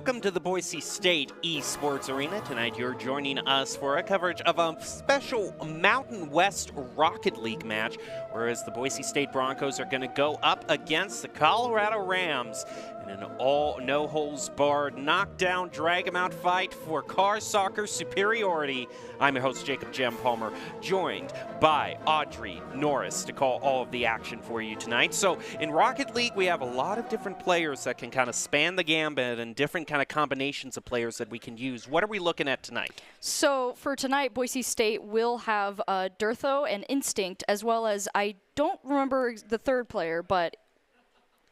Welcome to the Boise State Esports Arena. Tonight you're joining us for a coverage of a special Mountain West Rocket League match, whereas the Boise State Broncos are going to go up against the Colorado Rams in an all no-holds-barred knockdown, drag-em-out fight for car soccer superiority. I'm your host, Jacob Jem Palmer, joined by Audrey Norris to call all of the action for you tonight. So in Rocket League, we have a lot of different players that can kind of span the gambit and different kind of combinations of players that we can use. What are we looking at tonight? So for tonight, Boise State will have Durtho and Instinct, as well as, I don't remember the third player, but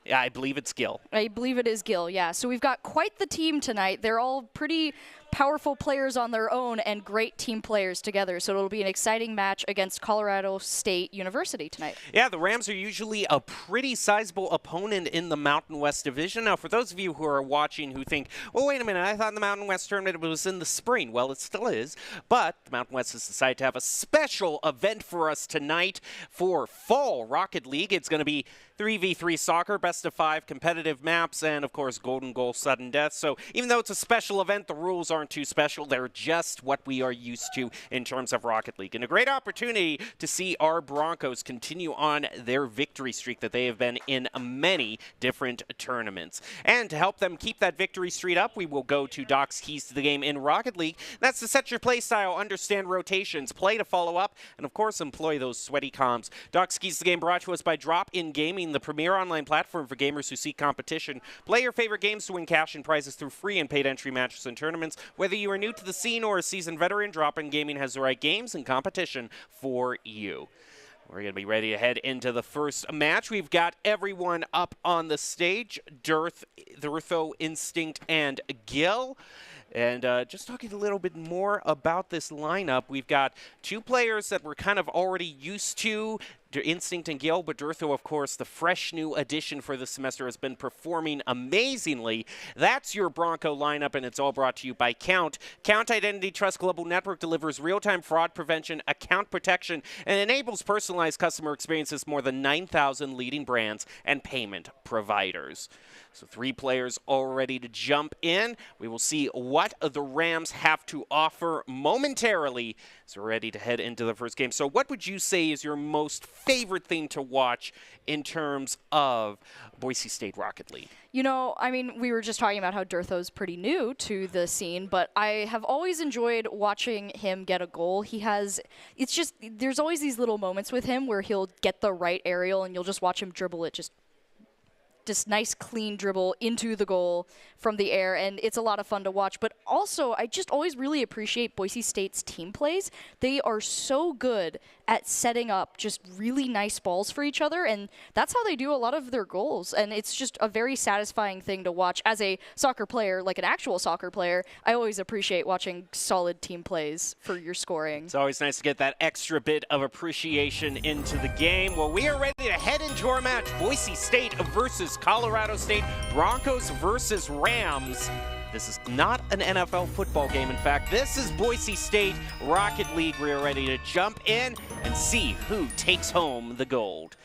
yeah, I believe it's Gil. I believe it is Gil, yeah. So we've got quite the team tonight. They're all pretty powerful players on their own and great team players together. So it'll be an exciting match against Colorado State University tonight. Yeah, the Rams are usually a pretty sizable opponent in the Mountain West Division. Now, for those of you who are watching who think, well, wait a minute, I thought the Mountain West tournament was in the spring. Well, it still is. But the Mountain West has decided to have a special event for us tonight for Fall Rocket League. It's going to be 3v3 soccer, best of 5 competitive maps, and of course golden goal sudden death. So even though it's a special event, the rules aren't too special. They're just what we are used to in terms of Rocket League. And a great opportunity to see our Broncos continue on their victory streak that they have been in many different tournaments. And to help them keep that victory streak up, we will go to Doc's Keys to the Game in Rocket League. That's to set your play style, understand rotations, play to follow up, and of course employ those sweaty comms. Doc's Keys to the Game brought to us by Drop-In Gaming, the premier online platform for gamers who seek competition. Play your favorite games to win cash and prizes through free and paid entry matches and tournaments. Whether you are new to the scene or a seasoned veteran, Drop-In Gaming has the right games and competition for you. We're going to be ready to head into the first match. We've got everyone up on the stage, Durtho, Instinct, and Gil. And just talking a little bit more about this lineup, we've got two players that we're kind of already used to, Instinct and Gil, but Durtho, of course, the fresh new addition for the semester, has been performing amazingly. That's your Bronco lineup, and it's all brought to you by Count. Count Identity Trust Global Network delivers real-time fraud prevention, account protection, and enables personalized customer experiences more than 9,000 leading brands and payment providers. So 3 players all ready to jump in. We will see what the Rams have to offer momentarily. So we're ready to head into the first game. So what would you say is your most favorite thing to watch in terms of Boise State Rocket League? You know, I mean, we were just talking about how Durtho's pretty new to the scene, but I have always enjoyed watching him get a goal. It's just, there's always these little moments with him where he'll get the right aerial and you'll just watch him dribble it just nice clean dribble into the goal from the air, and it's a lot of fun to watch. But also, I just always really appreciate Boise State's team plays. They are so good at setting up just really nice balls for each other, and that's how they do a lot of their goals. And it's just a very satisfying thing to watch. As a soccer player, like an actual soccer player, I always appreciate watching solid team plays for your scoring. It's always nice to get that extra bit of appreciation into the game. Well, we are ready to head into our match. Boise State versus Colorado State, Broncos versus Rams. This is not an NFL football game. In fact, this is Boise State Rocket League. We are ready to jump in and see who takes home the gold.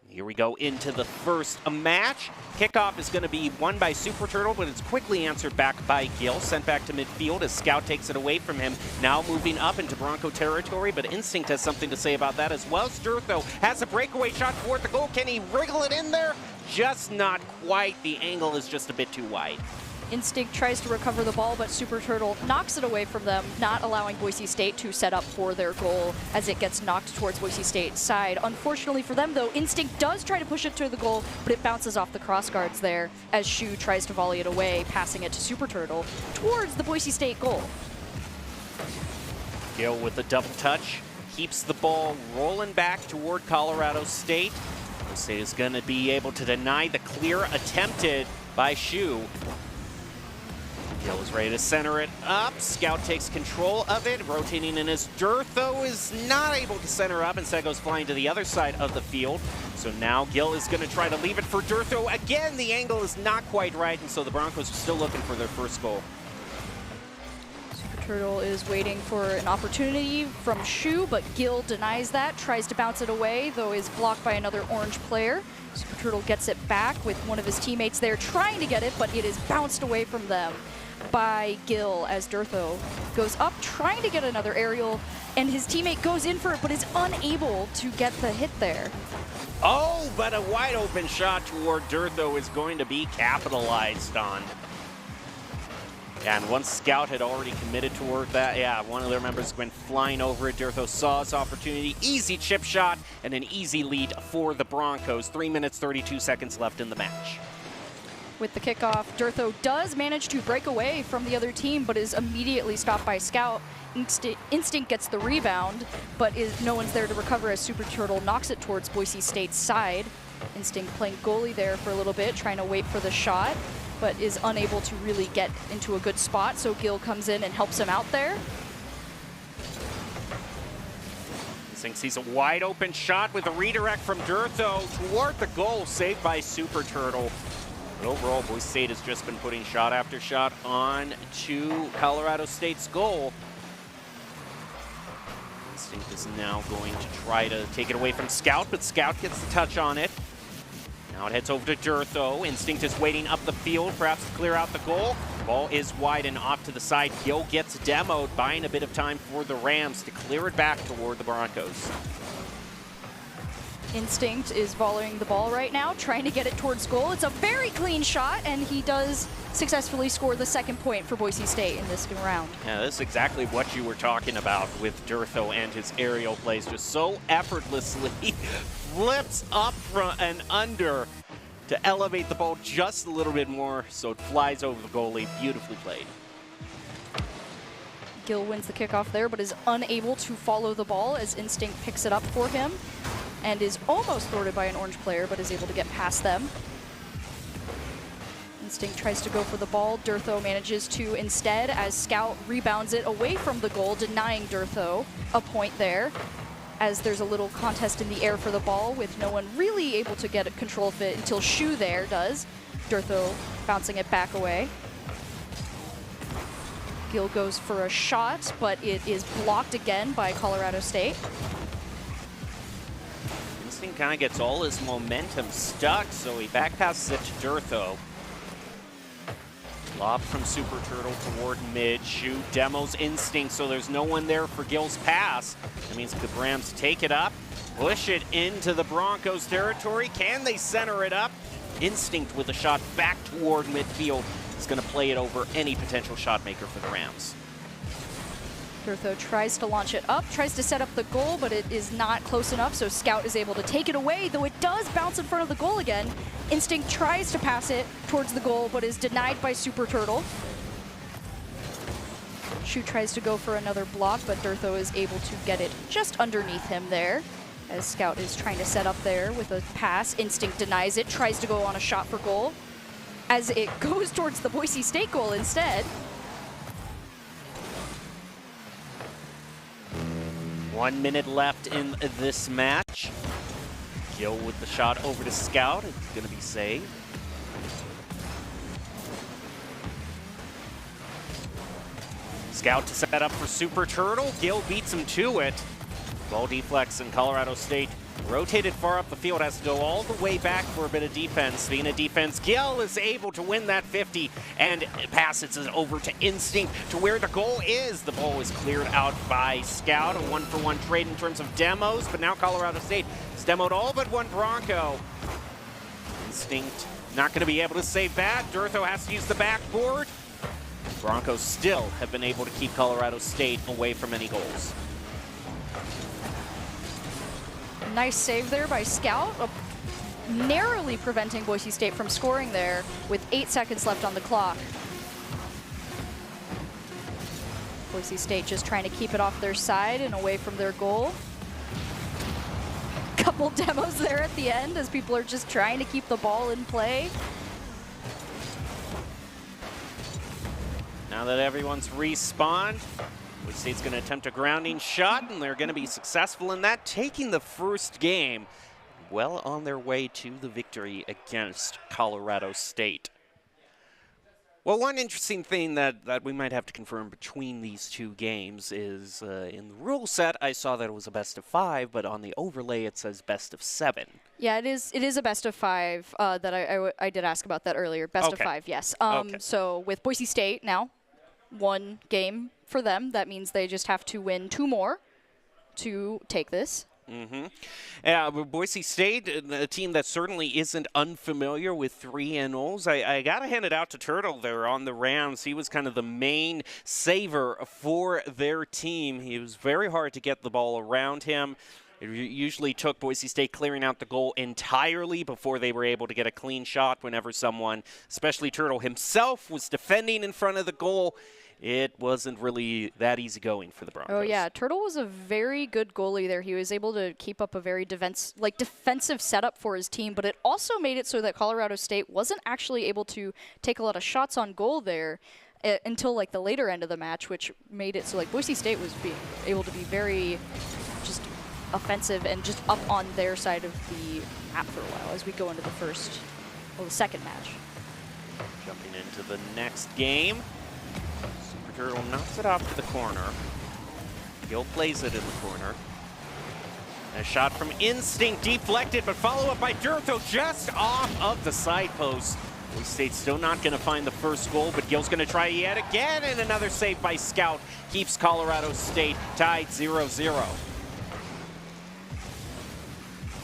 Here we go into the first match. Kickoff is going to be won by Super Turtle, but it's quickly answered back by Gil. Sent back to midfield as Scout takes it away from him. Now moving up into Bronco territory, but Instinct has something to say about that as well. Durtho has a breakaway shot toward the goal. Can he wriggle it in there? Just not quite. The angle is just a bit too wide. Instinct tries to recover the ball, but Super Turtle knocks it away from them, not allowing Boise State to set up for their goal as it gets knocked towards Boise State's side. Unfortunately for them, though, Instinct does try to push it to the goal, but it bounces off the crossguards there as Shu tries to volley it away, passing it to Super Turtle towards the Boise State goal. Gil with the double touch keeps the ball rolling back toward Colorado State. Colorado State is going to be able to deny the clear attempted by Shu. Gil is ready to center it up. Scout takes control of it, rotating in as Durtho is not able to center up. Instead goes flying to the other side of the field. So now Gil is going to try to leave it for Durtho. Again, the angle is not quite right, and so the Broncos are still looking for their first goal. Turtle is waiting for an opportunity from Shu, but Gil denies that, tries to bounce it away, though is blocked by another orange player. Super Turtle gets it back with one of his teammates there trying to get it, but it is bounced away from them by Gil as Durtho goes up trying to get another aerial, and his teammate goes in for it, but is unable to get the hit there. Oh, but a wide open shot toward Durtho is going to be capitalized on. And once Scout had already committed toward that, yeah, one of their members went flying over it. Durtho saw his opportunity, easy chip shot, and an easy lead for the Broncos. 3 minutes, 32 seconds left in the match. With the kickoff, Durtho does manage to break away from the other team, but is immediately stopped by Scout. Instinct gets the rebound, but no one's there to recover as Super Turtle knocks it towards Boise State's side. Instinct playing goalie there for a little bit, trying to wait for the shot, but is unable to really get into a good spot, so Gil comes in and helps him out there. Instinct sees a wide open shot with a redirect from Durtho toward the goal, saved by Super Turtle. But overall, Boise State has just been putting shot after shot on to Colorado State's goal. Instinct is now going to try to take it away from Scout, but Scout gets the touch on it. Now it heads over to Durtho. Instinct is waiting up the field, perhaps to clear out the goal. Ball is wide and off to the side. Gil gets demoed, buying a bit of time for the Rams to clear it back toward the Broncos. Instinct is volleying the ball right now, trying to get it towards goal. It's a very clean shot, and he does successfully score the second point for Boise State in this round. Yeah, this is exactly what you were talking about with Durtho and his aerial plays. Just so effortlessly flips up from and under to elevate the ball just a little bit more so it flies over the goalie. Beautifully played. Gil wins the kickoff there, but is unable to follow the ball as Instinct picks it up for him and is almost thwarted by an orange player, but is able to get past them. Instinct tries to go for the ball. Durtho manages to instead, as Scout rebounds it away from the goal, denying Durtho a point there, as there's a little contest in the air for the ball with no one really able to get control of it until Shu there does. Durtho bouncing it back away. Gil goes for a shot, but it is blocked again by Colorado State. Instinct kind of gets all his momentum stuck, so he back passes it to Durtho. Lob from Super Turtle toward mid. Shu demos Instinct, so there's no one there for Gil's pass. That means the Rams take it up, push it into the Broncos territory. Can they center it up? Instinct with a shot back toward midfield is going to play it over any potential shot maker for the Rams. Durtho tries to launch it up, tries to set up the goal, but it is not close enough, so Scout is able to take it away, though it does bounce in front of the goal again. Instinct tries to pass it towards the goal, but is denied by Super Turtle. Shu tries to go for another block, but Durtho is able to get it just underneath him there, as Scout is trying to set up there with a pass. Instinct denies it, tries to go on a shot for goal, as it goes towards the Boise State goal instead. 1 minute left in this match. Gil with the shot over to Scout. It's going to be saved. Scout to set up for Super Turtle. Gil beats him to it. Ball deflects, and Colorado State rotated far up the field, has to go all the way back for a bit of defense. Speaking of defense, Gil is able to win that 50 and passes it over to Instinct to where the goal is. The ball is cleared out by Scout, a 1-for-1 trade in terms of demos, but now Colorado State has demoed all but one Bronco. Instinct not going to be able to save that. Durtho has to use the backboard. Broncos still have been able to keep Colorado State away from any goals. Nice save there by Scout, narrowly preventing Boise State from scoring there with 8 seconds left on the clock. Boise State just trying to keep it off their side and away from their goal. Couple demos there at the end as people are just trying to keep the ball in play. Now that everyone's respawned, Boise State's going to attempt a grounding shot, and they're going to be successful in that, taking the first game well on their way to the victory against Colorado State. Well, one interesting thing that we might have to confirm between these two games is in the rule set, I saw that it was a best of 5, but on the overlay it says best of 7. Yeah, it is. It is a best of 5 that I did ask about that earlier. Best of 5, yes. Okay. So with Boise State now, 1 game for them. That means they just have to win 2 more to take this. Yeah, Boise State, a team that certainly isn't unfamiliar with 3-0s. I got to hand it out to Turtle there on the Rams. He was kind of the main saver for their team. He was very hard to get the ball around him. It usually took Boise State clearing out the goal entirely before they were able to get a clean shot whenever someone, especially Turtle himself, was defending in front of the goal. It wasn't really that easygoing for the Broncos. Oh, yeah. Turtle was a very good goalie there. He was able to keep up a very defensive setup for his team, but it also made it so that Colorado State wasn't actually able to take a lot of shots on goal there until like the later end of the match, which made it so like Boise State was being able to be very just offensive and just up on their side of the map for a while as we go into the second match. Jumping into the next game. Turtle knocks it off to the corner. Gill plays it in the corner. A shot from Instinct deflected, but follow up by Durtho just off of the side post. Boise State's still not going to find the first goal, but Gill's going to try yet again, and another save by Scout keeps Colorado State tied 0-0.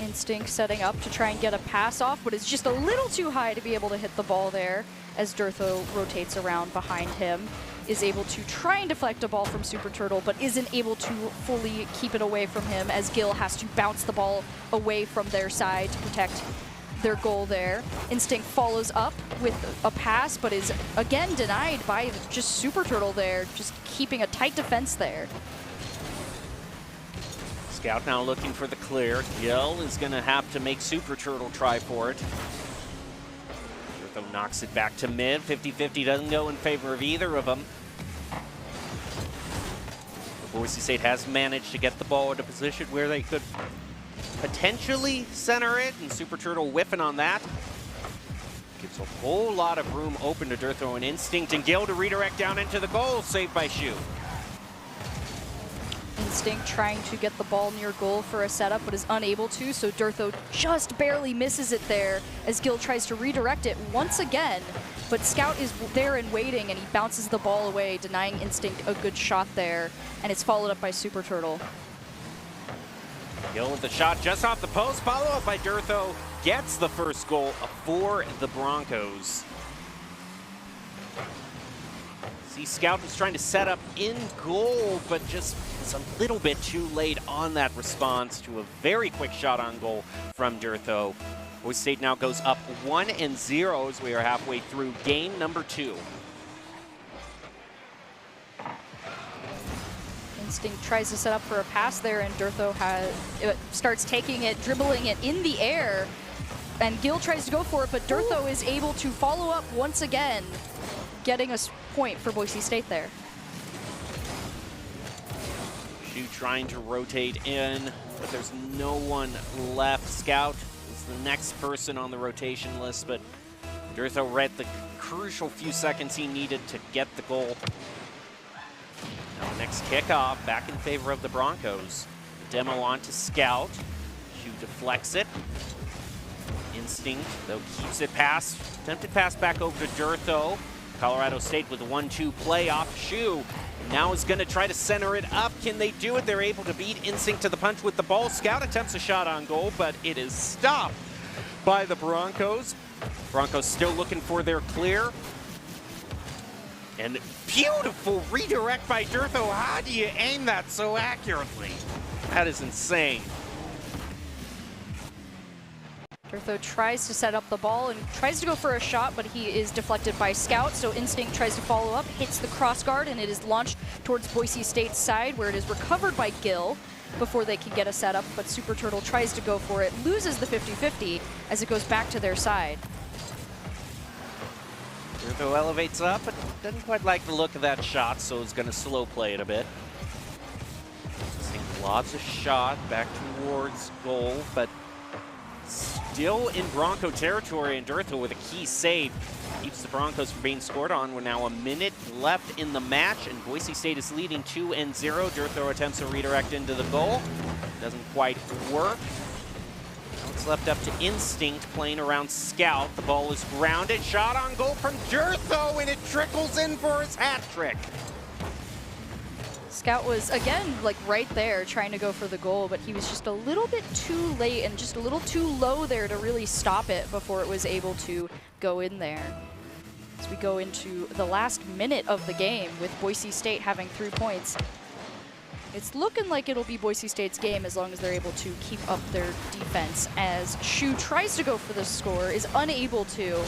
Instinct setting up to try and get a pass off, but it's just a little too high to be able to hit the ball there as Durtho rotates around behind him. Is able to try and deflect a ball from Super Turtle, but isn't able to fully keep it away from him as Gill has to bounce the ball away from their side to protect their goal there. Instinct follows up with a pass, but is again denied by just Super Turtle there, just keeping a tight defense there. Scout now looking for the clear. Gill is going to have to make Super Turtle try for it. Durtho knocks it back to mid. 50-50 doesn't go in favor of either of them. Boise State has managed to get the ball into a position where they could potentially center it, and Super Turtle whiffing on that. Gives a whole lot of room open to Durtho and Instinct, and Gill to redirect down into the goal, saved by Shu. Instinct trying to get the ball near goal for a setup, but is unable to, so Durtho just barely misses it there as Gill tries to redirect it once again. But Scout is there and waiting, and he bounces the ball away, denying Instinct a good shot there, and it's followed up by Super Turtle. Gill with the shot just off the post, follow up by Durtho, gets the first goal for the Broncos. See, Scout was trying to set up in goal, but just was a little bit too late on that response to a very quick shot on goal from Durtho. Boise State now goes up 1-0 as we are halfway through game number 2. Instinct tries to set up for a pass there, and Durtho starts taking it, dribbling it in the air, and Gill tries to go for it, but Durtho is able to follow up once again, getting a point for Boise State there. Shu trying to rotate in, but there's no one left. Scout is the next person on the rotation list, but Durtho read the crucial few seconds he needed to get the goal. Now next kickoff, back in favor of the Broncos. Demo on to Scout. Shu deflects it. Instinct, though, keeps it past. Attempted pass back over to Durtho. Colorado State with a 1-2 play off Shu. Now is going to try to center it up. Can they do it? They're able to beat Instinct to the punch with the ball. Scout attempts a shot on goal, but it is stopped by the Broncos. Broncos still looking for their clear. And beautiful redirect by Durtho. How do you aim that so accurately? That is insane. Durtho tries to set up the ball and tries to go for a shot, but he is deflected by Scout, so Instinct tries to follow up, hits the cross guard, and it is launched towards Boise State's side, where it is recovered by Gill before they can get a setup, but Super Turtle tries to go for it, loses the 50-50 as it goes back to their side. Durtho elevates up, but doesn't quite like the look of that shot, so is going to slow play it a bit. Instinct lobs a shot back towards goal, but still in Bronco territory, and Durtho with a key save keeps the Broncos from being scored on. We're now a minute left in the match, and Boise State is leading 2-0. Durtho attempts a redirect into the goal. Doesn't quite work. Now it's left up to Instinct playing around Scout. The ball is grounded. Shot on goal from Durtho, and it trickles in for his hat trick. Scout was, again, like right there trying to go for the goal, but he was just a little bit too late and just a little too low there to really stop it before it was able to go in there. As we go into the last minute of the game with Boise State having 3 points, it's looking like it'll be Boise State's game as long as they're able to keep up their defense, as Shu tries to go for the score, is unable to,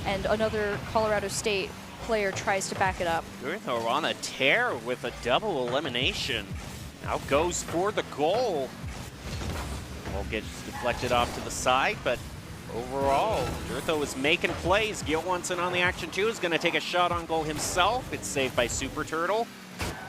and another Colorado State player tries to back it up. Durtho on a tear with a double elimination. Now goes for the goal. Ball gets deflected off to the side, but overall, Durtho is making plays. Gil wants in on the action too, is going to take a shot on goal himself. It's saved by Super Turtle.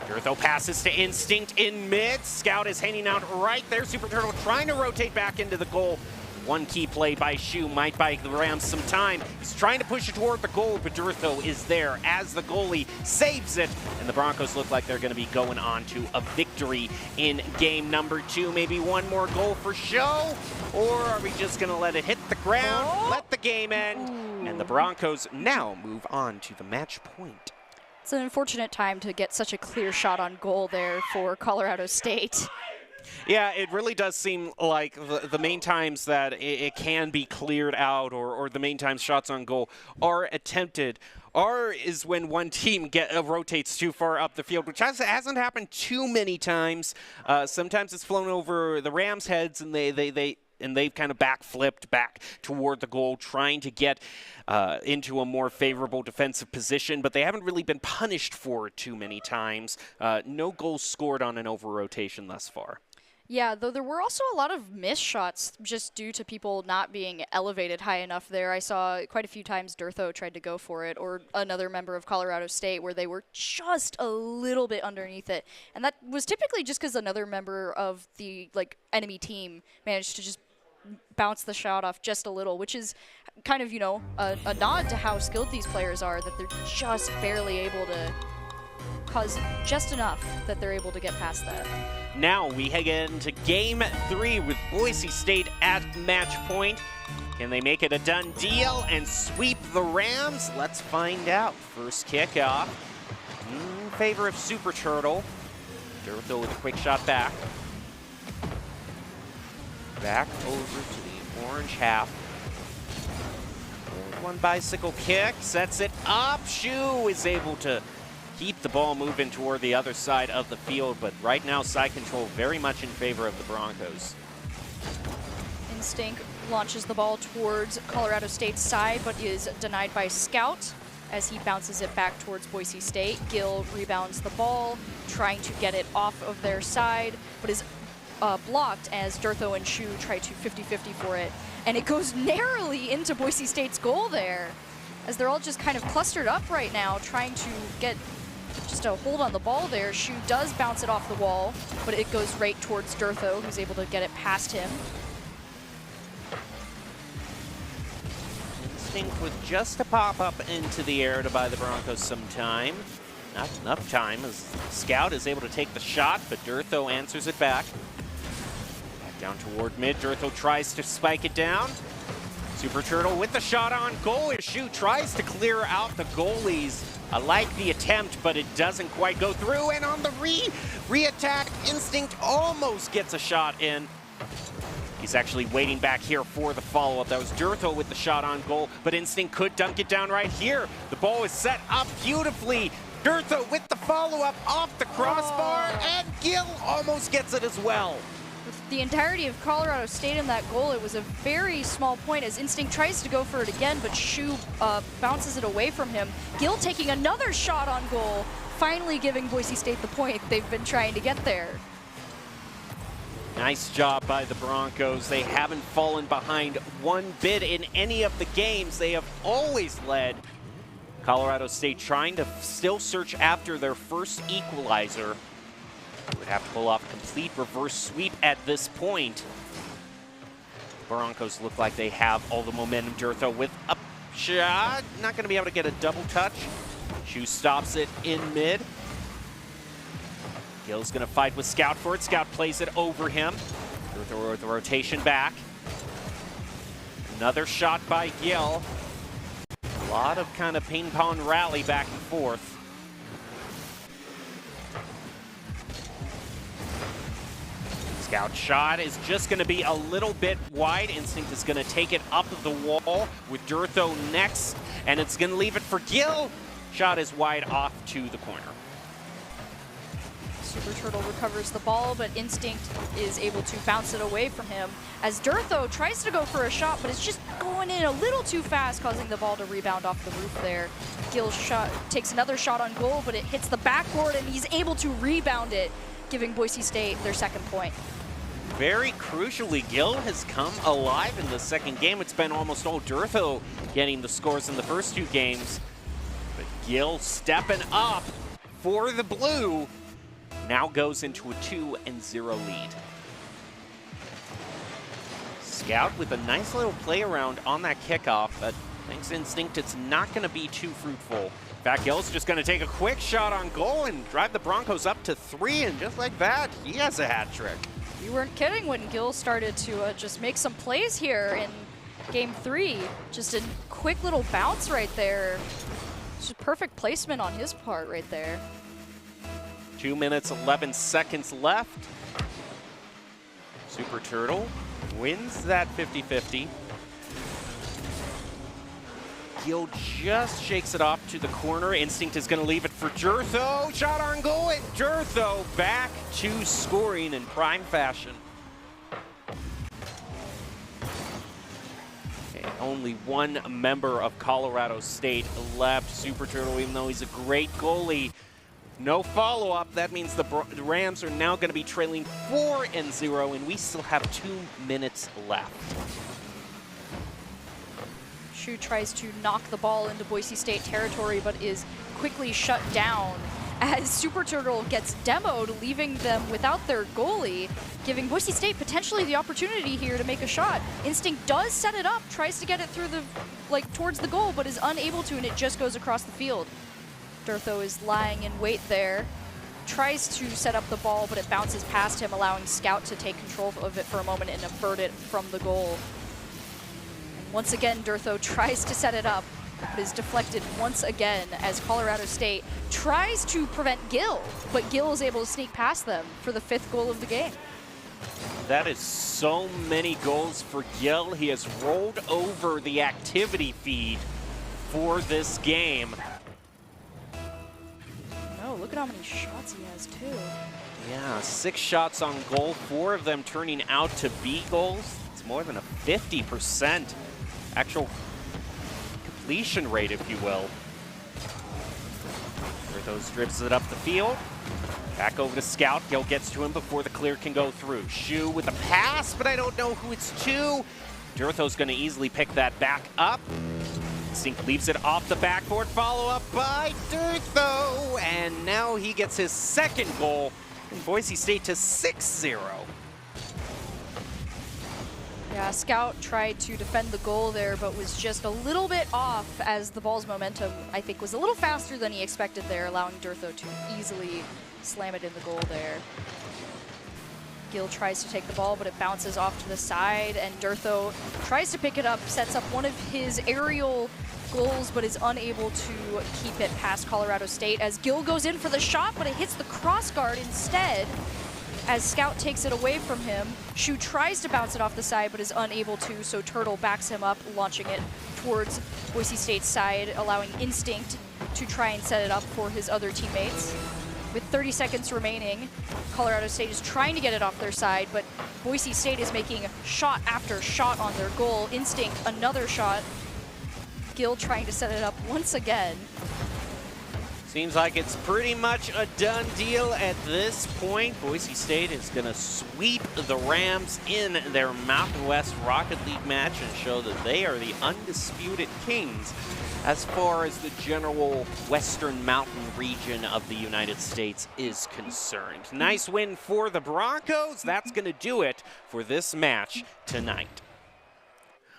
Durtho passes to Instinct in mid. Scout is hanging out right there. Super Turtle trying to rotate back into the goal. One key play by Shu might buy the Rams some time. He's trying to push it toward the goal, but Durtho is there as the goalie saves it. And the Broncos look like they're going to be going on to a victory in game number 2. Maybe one more goal for show? Or are we just going to let it hit the ground, let the game end, and the Broncos now move on to the match point? It's an unfortunate time to get such a clear shot on goal there for Colorado State. Yeah, it really does seem like the main times that it can be cleared out, or the main times shots on goal are attempted is when one team rotates too far up the field, which hasn't happened too many times. Sometimes it's flown over the Rams' heads, and they've kind of backflipped back toward the goal, trying to get into a more favorable defensive position, but they haven't really been punished for it too many times. No goals scored on an over-rotation thus far. Yeah, though there were also a lot of missed shots just due to people not being elevated high enough there. I saw quite a few times Durtho tried to go for it, or another member of Colorado State, where they were just a little bit underneath it. And that was typically just because another member of the enemy team managed to just bounce the shot off just a little, which is kind of, a nod to how skilled these players are, that they're just barely able to cause just enough that they're able to get past that. Now we head into game 3 with Boise State at match point. Can they make it a done deal and sweep the Rams? Let's find out. First kickoff in favor of Super Turtle. Durtho with a quick shot back. Back over to the orange half. One bicycle kick, sets it up. Shu is able to keep the ball moving toward the other side of the field, but right now side control very much in favor of the Broncos. Instinct launches the ball towards Colorado State's side, but is denied by Scout as he bounces it back towards Boise State. Gil rebounds the ball, trying to get it off of their side, but is blocked as Durtho and Shu try to 50-50 for it. And it goes narrowly into Boise State's goal there, as they're all just kind of clustered up right now, trying to get just a hold on the ball there. Shu does bounce it off the wall, but it goes right towards Durtho, who's able to get it past him. Instinct with just a pop-up into the air to buy the Broncos some time. Not enough time, as Scout is able to take the shot, but Durtho answers it back. Back down toward mid. Durtho tries to spike it down. Super Turtle with the shot on goal. Shu tries to clear out the goalies. I like the attempt, but it doesn't quite go through. And on the re-attack, Instinct almost gets a shot in. He's actually waiting back here for the follow-up. That was Durtho with the shot on goal, but Instinct could dunk it down right here. The ball is set up beautifully. Durtho with the follow-up off the crossbar, and Gil almost gets it as well. With the entirety of Colorado State in that goal, it was a very small point as Instinct tries to go for it again, but Shu bounces it away from him. Gil taking another shot on goal, finally giving Boise State the point they've been trying to get there. Nice job by the Broncos. They haven't fallen behind one bit in any of the games. They have always led. Colorado State trying to still search after their first equalizer. Would have to pull off a complete reverse sweep at this point. Broncos look like they have all the momentum. Durtho with a shot. Not going to be able to get a double touch. Shu stops it in mid. Gil's going to fight with Scout for it. Scout plays it over him. The rotation back. Another shot by Gil. A lot of kind of ping-pong rally back and forth. Scout shot is just going to be a little bit wide. Instinct is going to take it up the wall with Durtho next, and it's going to leave it for Gil. Shot is wide off to the corner. Super Turtle recovers the ball, but Instinct is able to bounce it away from him as Durtho tries to go for a shot, but it's just going in a little too fast, causing the ball to rebound off the roof there. Gil shot takes another shot on goal, but it hits the backboard, and he's able to rebound it, giving Boise State their second point. Very crucially, Gil has come alive in the second game. It's been almost all Durtho getting the scores in the first two games. But Gil stepping up for the blue. Now goes into a 2-0 lead. Scout with a nice little play around on that kickoff, but thanks to Instinct, it's not going to be too fruitful. In fact, Gil's just going to take a quick shot on goal and drive the Broncos up to 3, and just like that, he has a hat trick. You weren't kidding when Gil started to just make some plays here in Game 3. Just a quick little bounce right there. Just perfect placement on his part right there. 2 minutes, 11 seconds left. Super Turtle wins that 50-50. Gil just shakes it off to the corner. Instinct is going to leave it for Durtho. Shot on goal, and Durtho back to scoring in prime fashion. Okay, only one member of Colorado State left. Super Turtle, even though he's a great goalie, no follow-up. That means the Rams are now going to be trailing 4-0, and we still have 2 minutes left. Shu tries to knock the ball into Boise State territory, but is quickly shut down as Super Turtle gets demoed, leaving them without their goalie, giving Boise State potentially the opportunity here to make a shot. Instinct does set it up, tries to get it through the, towards the goal, but is unable to, and it just goes across the field. Durtho is lying in wait there, tries to set up the ball, but it bounces past him, allowing Scout to take control of it for a moment and avert it from the goal. And once again, Durtho tries to set it up, but is deflected once again as Colorado State tries to prevent Gil, but Gil is able to sneak past them for the 5th goal of the game. That is so many goals for Gil. He has rolled over the activity feed for this game. Oh, look at how many shots he has, too. Yeah, 6 shots on goal, 4 of them turning out to be goals. It's more than a 50% actual completion rate, if you will. Durtho drips it up the field. Back over to Scout. Gil gets to him before the clear can go through. Shu with a pass, but I don't know who it's to. Durtho's going to easily pick that back up. Instinct leaves it off the backboard. Follow up by Durtho. And now he gets his 2nd goal in Boise State to 6-0. Yeah, Scout tried to defend the goal there, but was just a little bit off as the ball's momentum, I think, was a little faster than he expected there, allowing Durtho to easily slam it in the goal there. Gil tries to take the ball, but it bounces off to the side, and Durtho tries to pick it up, sets up one of his aerial goals, but is unable to keep it past Colorado State as Gil goes in for the shot, but it hits the cross guard instead as Scout takes it away from him. Shu tries to bounce it off the side, but is unable to, so Turtle backs him up, launching it towards Boise State's side, allowing Instinct to try and set it up for his other teammates. With 30 seconds remaining, Colorado State is trying to get it off their side, but Boise State is making shot after shot on their goal. Instinct, another shot. Gil trying to set it up once again. Seems like it's pretty much a done deal at this point. Boise State is going to sweep the Rams in their Mountain West Rocket League match and show that they are the undisputed kings as far as the general Western Mountain region of the United States is concerned. Nice win for the Broncos. That's going to do it for this match tonight.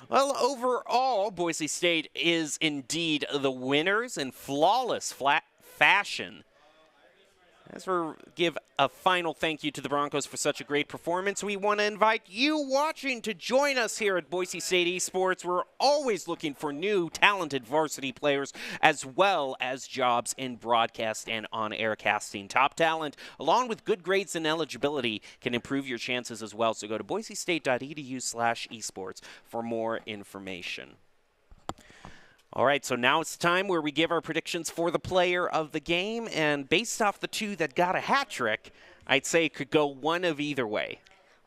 Well, overall, Boise State is indeed the winners in flawless fashion. As we give a final thank you to the Broncos for such a great performance, we want to invite you watching to join us here at Boise State Esports. We're always looking for new, talented varsity players, as well as jobs in broadcast and on-air casting. Top talent, along with good grades and eligibility, can improve your chances as well. So go to boisestate.edu/esports for more information. All right, so now it's time where we give our predictions for the player of the game, and based off the two that got a hat trick, I'd say it could go one of either way.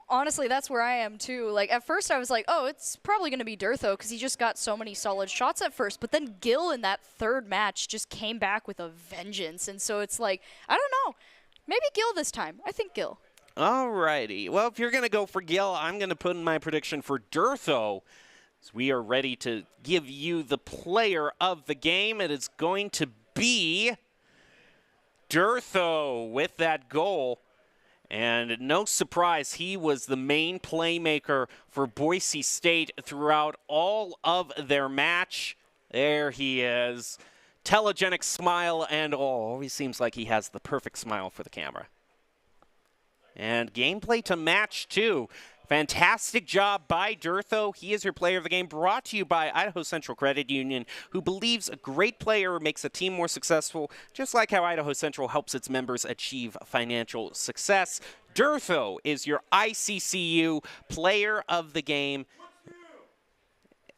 Honestly, that's where I am too. Like, at first I was like, oh, it's probably going to be Durtho because he just got so many solid shots at first. But then Gil in that third match just came back with a vengeance. And so it's like, I don't know. Maybe Gil this time. I think Gil. All righty. Well, if you're going to go for Gil, I'm going to put in my prediction for Durtho. So we are ready to give you the player of the game. It is going to be Durtho with that goal. And no surprise, he was the main playmaker for Boise State throughout all of their match. There he is. Telegenic smile and all. Always seems like he has the perfect smile for the camera. And gameplay to match, too. Fantastic job by Durtho. He is your player of the game, brought to you by Idaho Central Credit Union, who believes a great player makes a team more successful, just like how Idaho Central helps its members achieve financial success. Durtho is your ICCU player of the game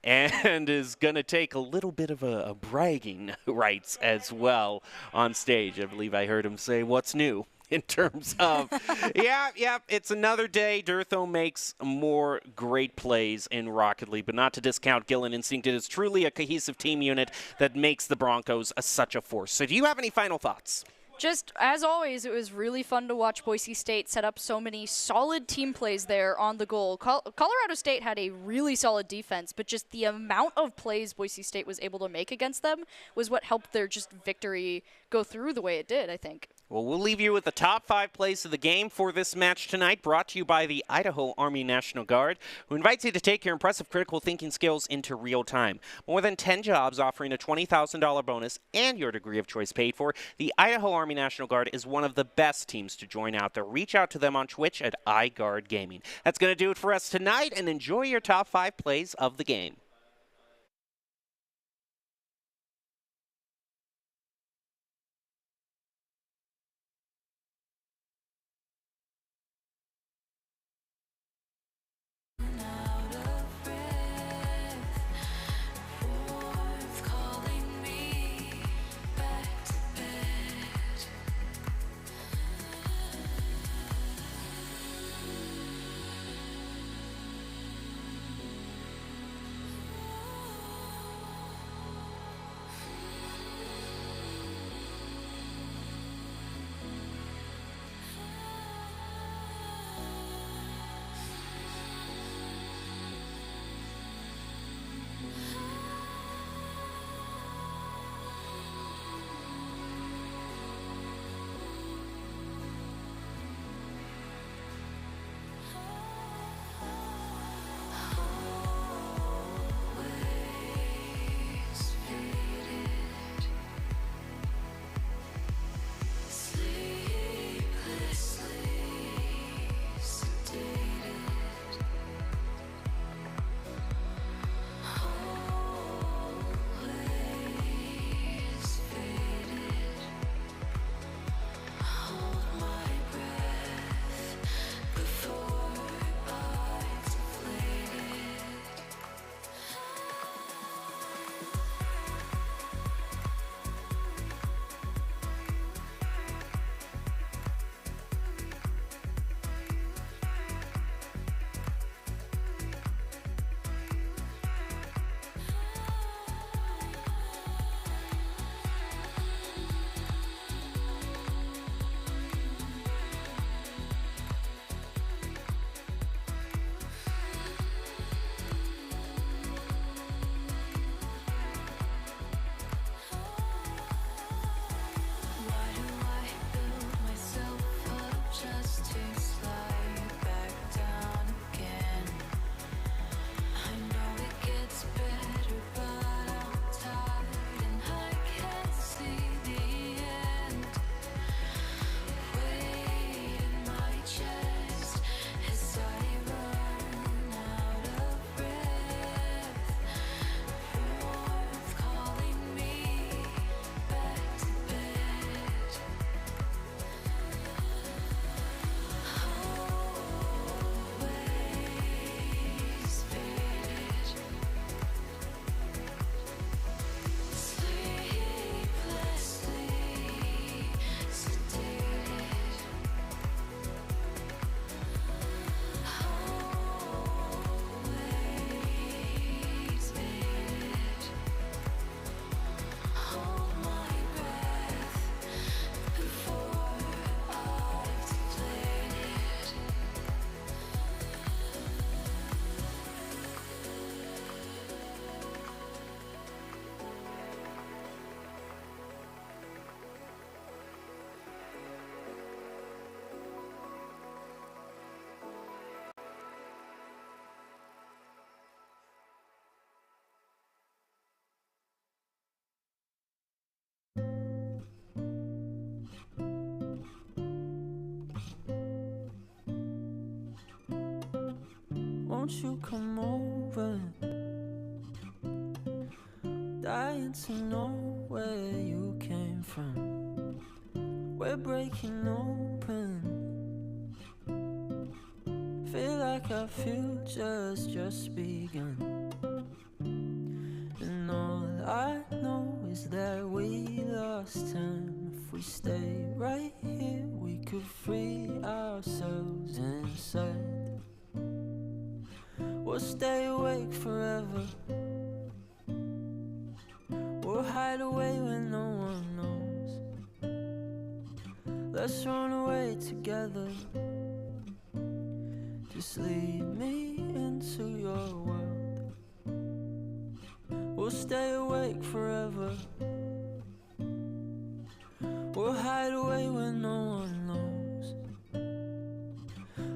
and is going to take a little bit of a bragging rights as well on stage. I believe I heard him say, "What's new?" In terms of, yeah, it's another day. Durtho makes more great plays in Rocket League, but not to discount Gil and Instinct. It is truly a cohesive team unit that makes the Broncos such a force. So do you have any final thoughts? Just, as always, it was really fun to watch Boise State set up so many solid team plays there on the goal. Colorado State had a really solid defense, but just the amount of plays Boise State was able to make against them was what helped their just victory go through the way it did, I think. Well, we'll leave you with the top 5 plays of the game for this match tonight, brought to you by the Idaho Army National Guard, who invites you to take your impressive critical thinking skills into real time. More than 10 jobs offering a $20,000 bonus and your degree of choice paid for. The Idaho Army National Guard is one of the best teams to join out there. Reach out to them on Twitch at iGuard Gaming. That's going to do it for us tonight, and enjoy your top 5 plays of the game. won't you come over? Dying to know where you came from. We're breaking open. Feel like our future's just begun. And all I know is that we lost time. If we stay right here, we could free ourselves inside. We'll stay awake forever. We'll hide away when no one knows. Let's run away together. Just lead me into your world. We'll stay awake forever. We'll hide away when no one knows.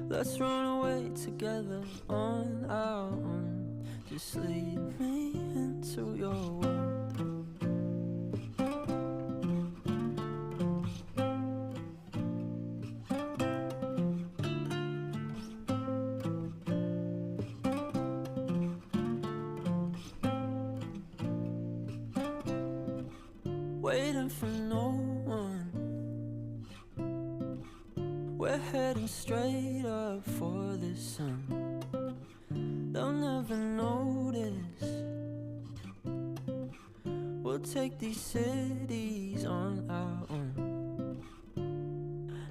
Let's run away together on our own. Just lead me into your world. Waiting for no one. We're heading straight up for the sun. They'll never notice. We'll take these cities on our own.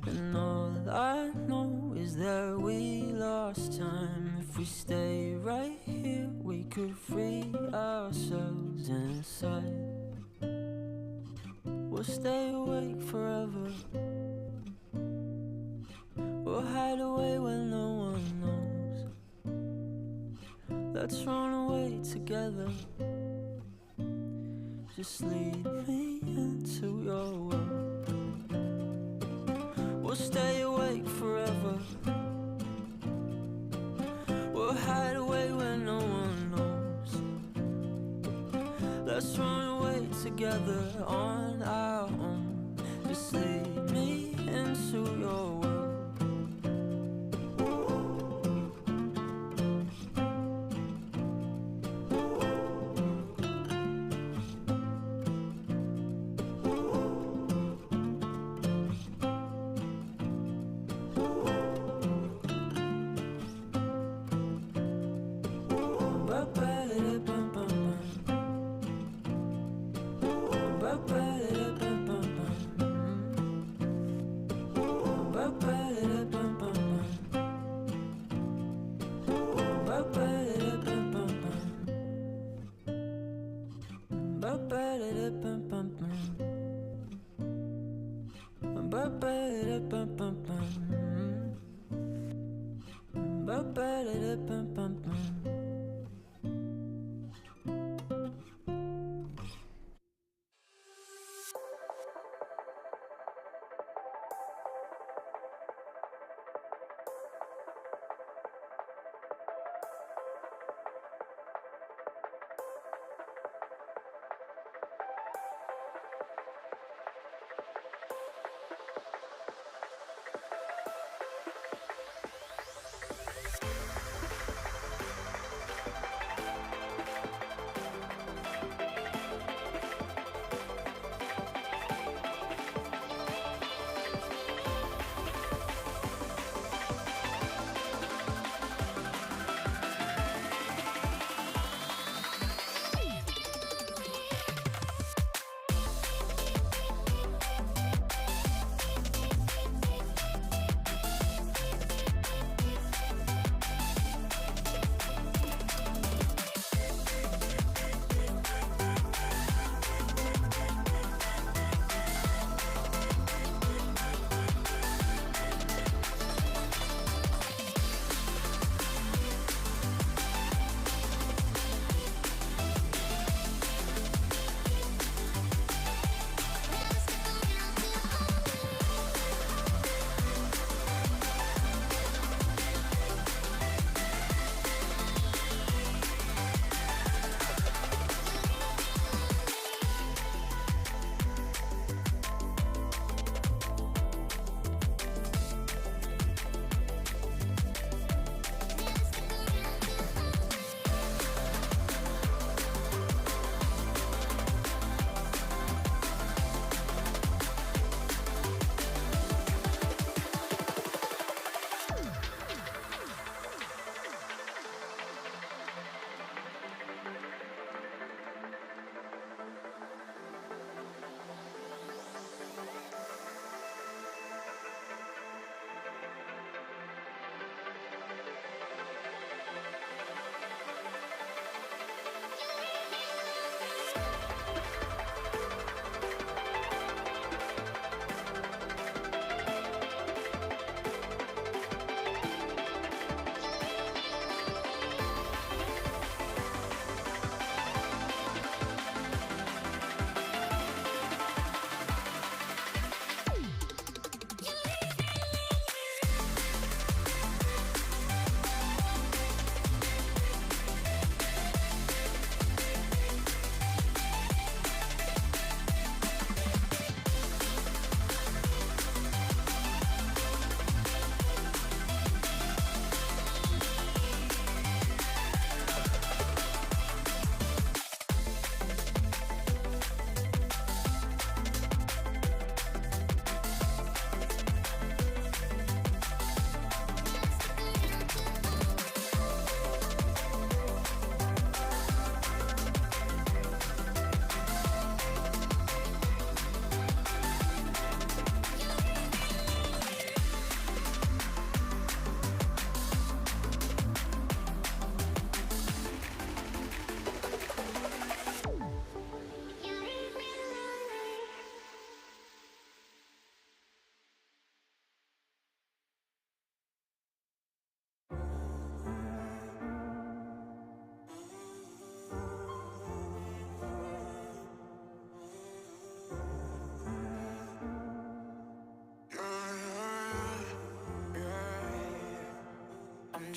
And all I know is that we lost time. If we stay right here, we could free ourselves inside. We'll stay awake forever. We'll hide away when no one knows. Let's run away together. Just lead me into your world. We'll stay awake forever. We'll hide away when no one knows. Let's run away together on our own. Just lead me into your world.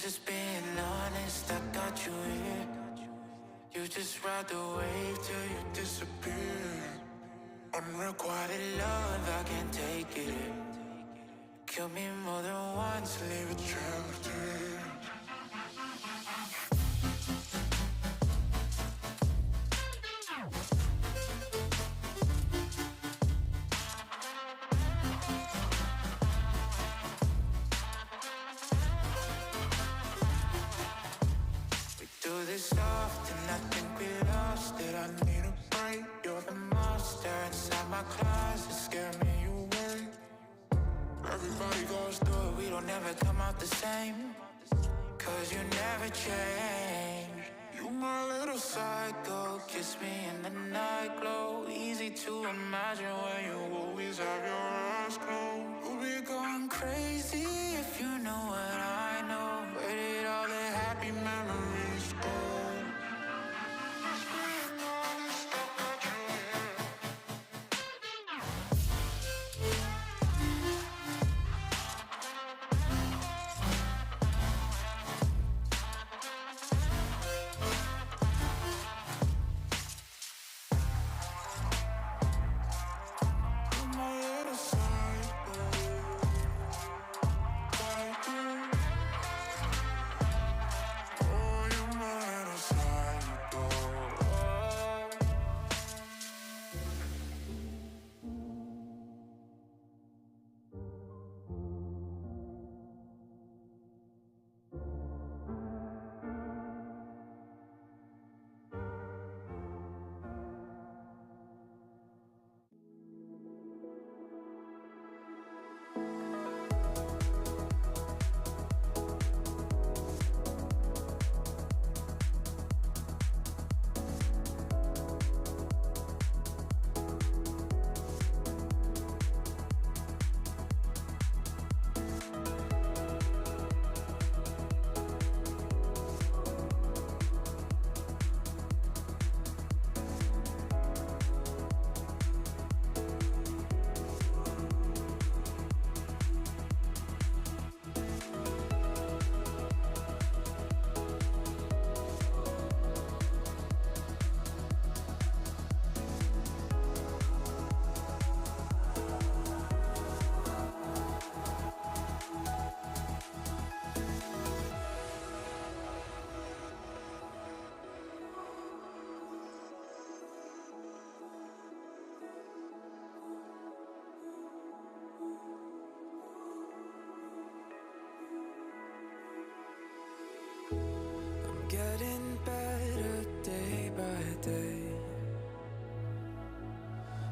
just being honest, I got you here. You just ride the wave till you disappear. Unrequited love, I can't take it. Kill me more than once, leave a trail of tears. Do this often, I think we lost it. I need a break. You're the monster inside my closet, scare me away. Everybody goes through it, we don't ever come out the same. Cause you never change. You my little psycho, kiss me in the night glow. Easy to imagine when you always have your eyes closed. We'll be going crazy if you know what I know. Where did all the happy memories go? Getting better day by day,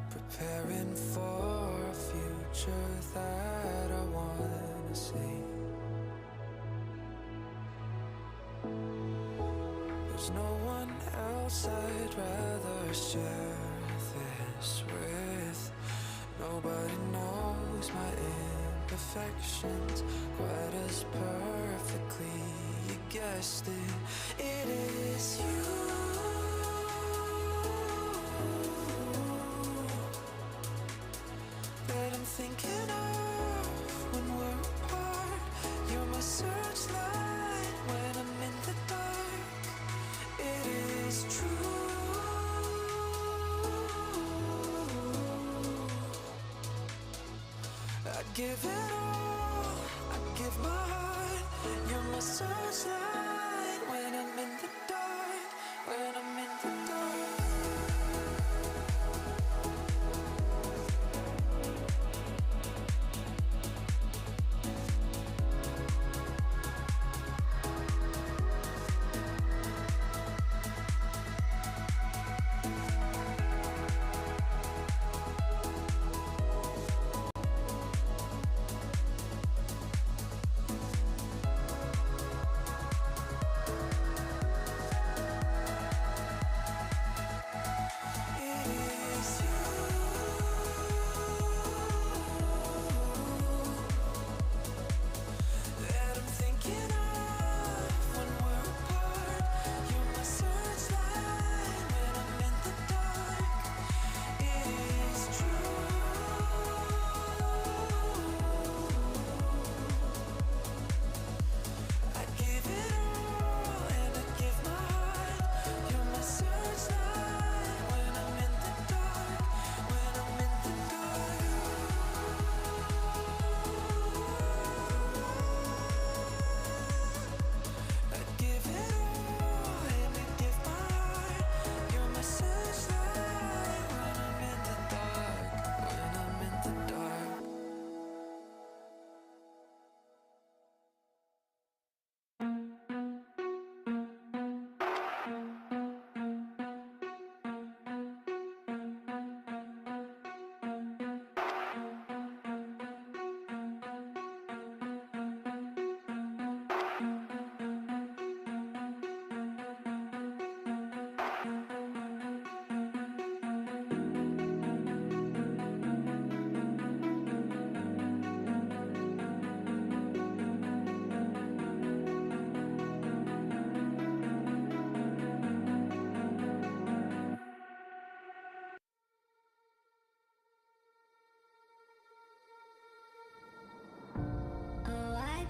preparing for a future that I wanna see. There's no one else I'd rather share this with. Nobody knows my imperfections quite as perfectly. You guessed it, it is you that I'm thinking of when we're apart. You're my searchlight when I'm in the dark. It is true. I give it all, I give my heart. You're my searchlight when I'm in the dark, when I'm in the dark.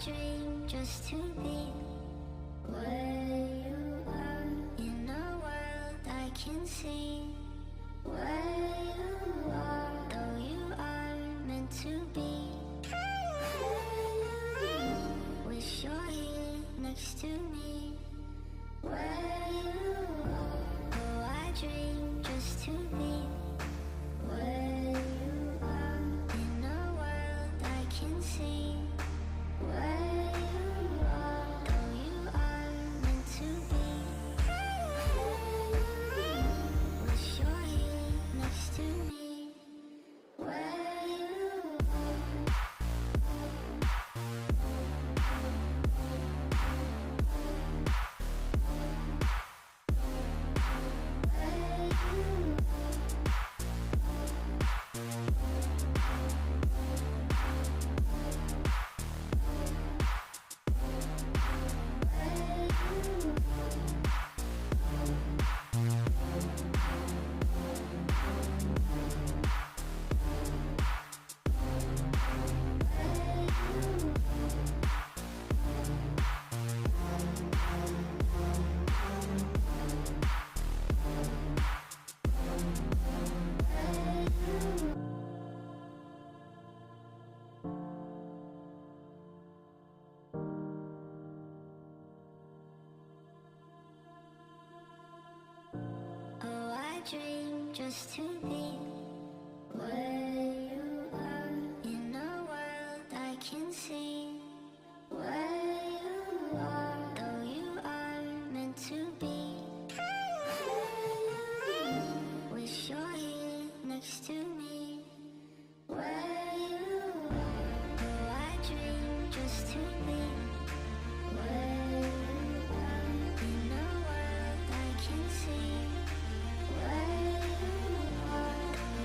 dream just to be where you are, in a world I can see where you are, though you are meant to be. Wish you're here next to me, where you are. Oh, I dream just to be where you are, in a world I can see where you are, though you are meant to be. Wish you're here next to me, where you are. Oh, I dream just to be where you are, in a world I can see where you are, though you are meant to be. Wish you're here next to me, where you are. Oh, I dream just to be where you are, in a world I can see where you are, though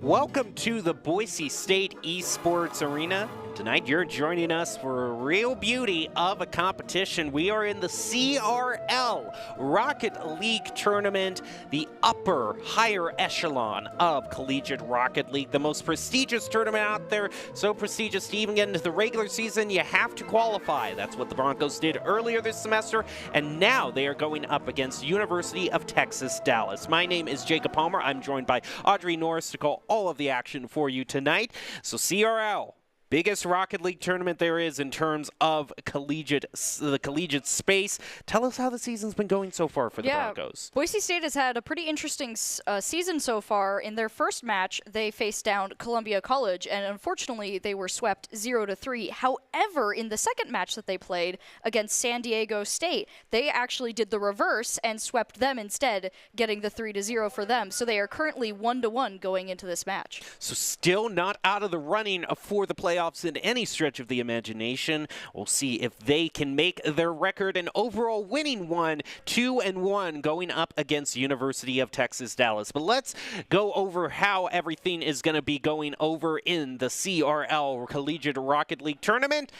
Welcome to the Boise State Esports Arena. Tonight you're joining us for a real beauty of a competition. We are in the CRL Rocket League tournament, the upper, higher echelon of Collegiate Rocket League, the most prestigious tournament out there. So prestigious to even get into the regular season, you have to qualify. That's what the Broncos did earlier this semester, and now they are going up against University of Texas, Dallas. My name is Jacob Palmer. I'm joined by Audrey Norris to call all of the action for you tonight. So CRL, biggest Rocket League tournament there is in terms of the collegiate space. Tell us how the season's been going so far for the Broncos. Boise State has had a pretty interesting season so far. In their first match, they faced down Columbia College, and unfortunately, they were swept 0-3. However, in the second match that they played against San Diego State, they actually did the reverse and swept them instead, getting the 3-0 for them. So they are currently 1-1 going into this match. So still not out of the running for the playoffs in any stretch of the imagination. We'll see if they can make their record an overall winning one, 2-1, going up against University of Texas, Dallas. But let's go over how everything is going to be going over in the CRL Collegiate Rocket League tournament.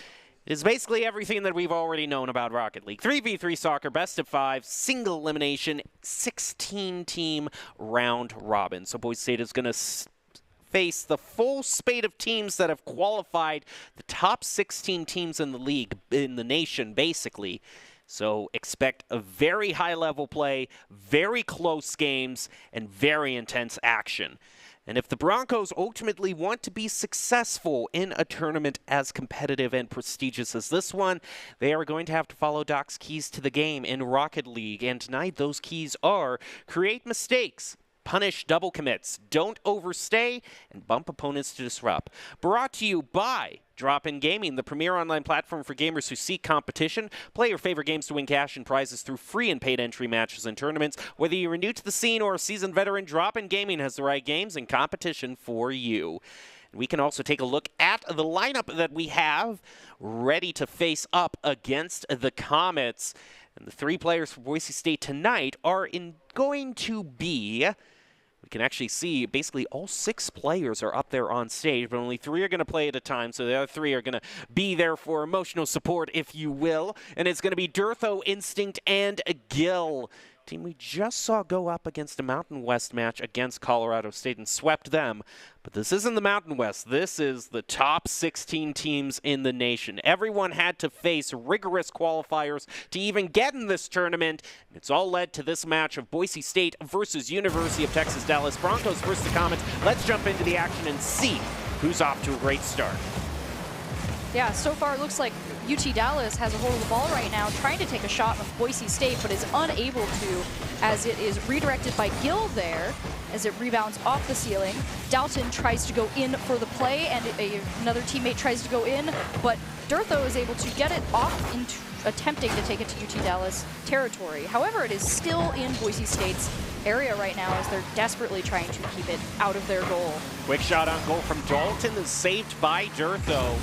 It is basically everything that we've already known about Rocket League. 3v3 soccer, best of 5, single elimination, 16-team round robin. So Boise State is going to face the full spate of teams that have qualified, the top 16 teams in the league, in the nation, basically. So expect a very high-level play, very close games, and very intense action. And if the Broncos ultimately want to be successful in a tournament as competitive and prestigious as this one, they are going to have to follow Doc's keys to the game in Rocket League. And tonight, those keys are: create mistakes, punish double commits, don't overstay, and bump opponents to disrupt. Brought to you by Drop-In Gaming, the premier online platform for gamers who seek competition. Play your favorite games to win cash and prizes through free and paid entry matches and tournaments. Whether you're new to the scene or a seasoned veteran, Drop-In Gaming has the right games and competition for you. We can also take a look at the lineup that we have ready to face up against the Comets. And the three players for Boise State tonight are going to be... We can actually see basically all 6 players are up there on stage, but only 3 are going to play at a time, so the other 3 are going to be there for emotional support, if you will. And it's going to be Durtho, Instinct, and Gil. Team we just saw go up against a Mountain West match against Colorado State and swept them. But this isn't the Mountain West. This is the top 16 teams in the nation. Everyone had to face rigorous qualifiers to even get in this tournament. It's all led to this match of Boise State versus University of Texas Dallas. Broncos versus the Comets. Let's jump into the action and see who's off to a great start. Yeah, so far it looks like UT Dallas has a hold of the ball right now, trying to take a shot of Boise State, but is unable to, as it is redirected by Gil there, as it rebounds off the ceiling. Dalton tries to go in for the play, and another teammate tries to go in, but Durtho is able to get it off into attempting to take it to UT Dallas territory. However, it is still in Boise State's area right now as they're desperately trying to keep it out of their goal. Quick shot on goal from Dalton is saved by Durtho.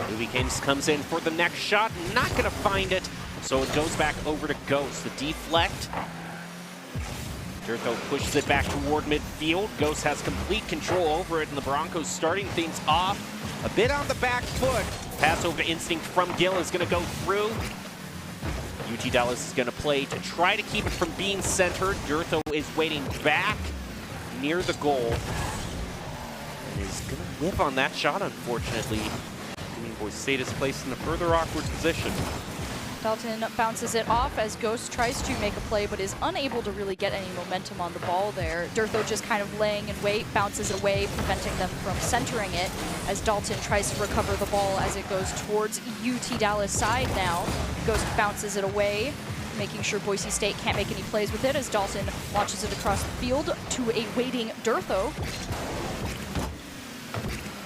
Movie Kings comes in for the next shot, not going to find it, so it goes back over to Ghost. The deflect. Durtho pushes it back toward midfield. Ghost has complete control over it, and the Broncos starting things off a bit on the back foot. Pass over to Instinct from Gil is going to go through. UT Dallas is going to play to try to keep it from being centered. Durtho is waiting back near the goal and is going to whiff on that shot, unfortunately. Boise State is placed in a further awkward position. Dalton bounces it off as Ghost tries to make a play, but is unable to really get any momentum on the ball there. Durtho just kind of laying in wait, bounces away, preventing them from centering it, as Dalton tries to recover the ball as it goes towards UT Dallas side now. Ghost bounces it away, making sure Boise State can't make any plays with it, as Dalton launches it across the field to a waiting Durtho.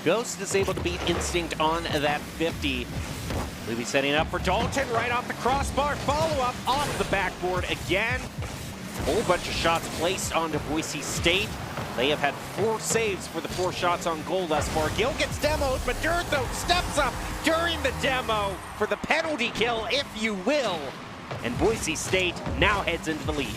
Ghost is able to beat Instinct on that 50. We'll be setting up for Dalton right off the crossbar. Follow-up off the backboard again. Whole bunch of shots placed onto Boise State. They have had 4 saves for the 4 shots on goal thus far. Gil gets demoed, but Durtho steps up during the demo for the penalty kill, if you will. And Boise State now heads into the lead.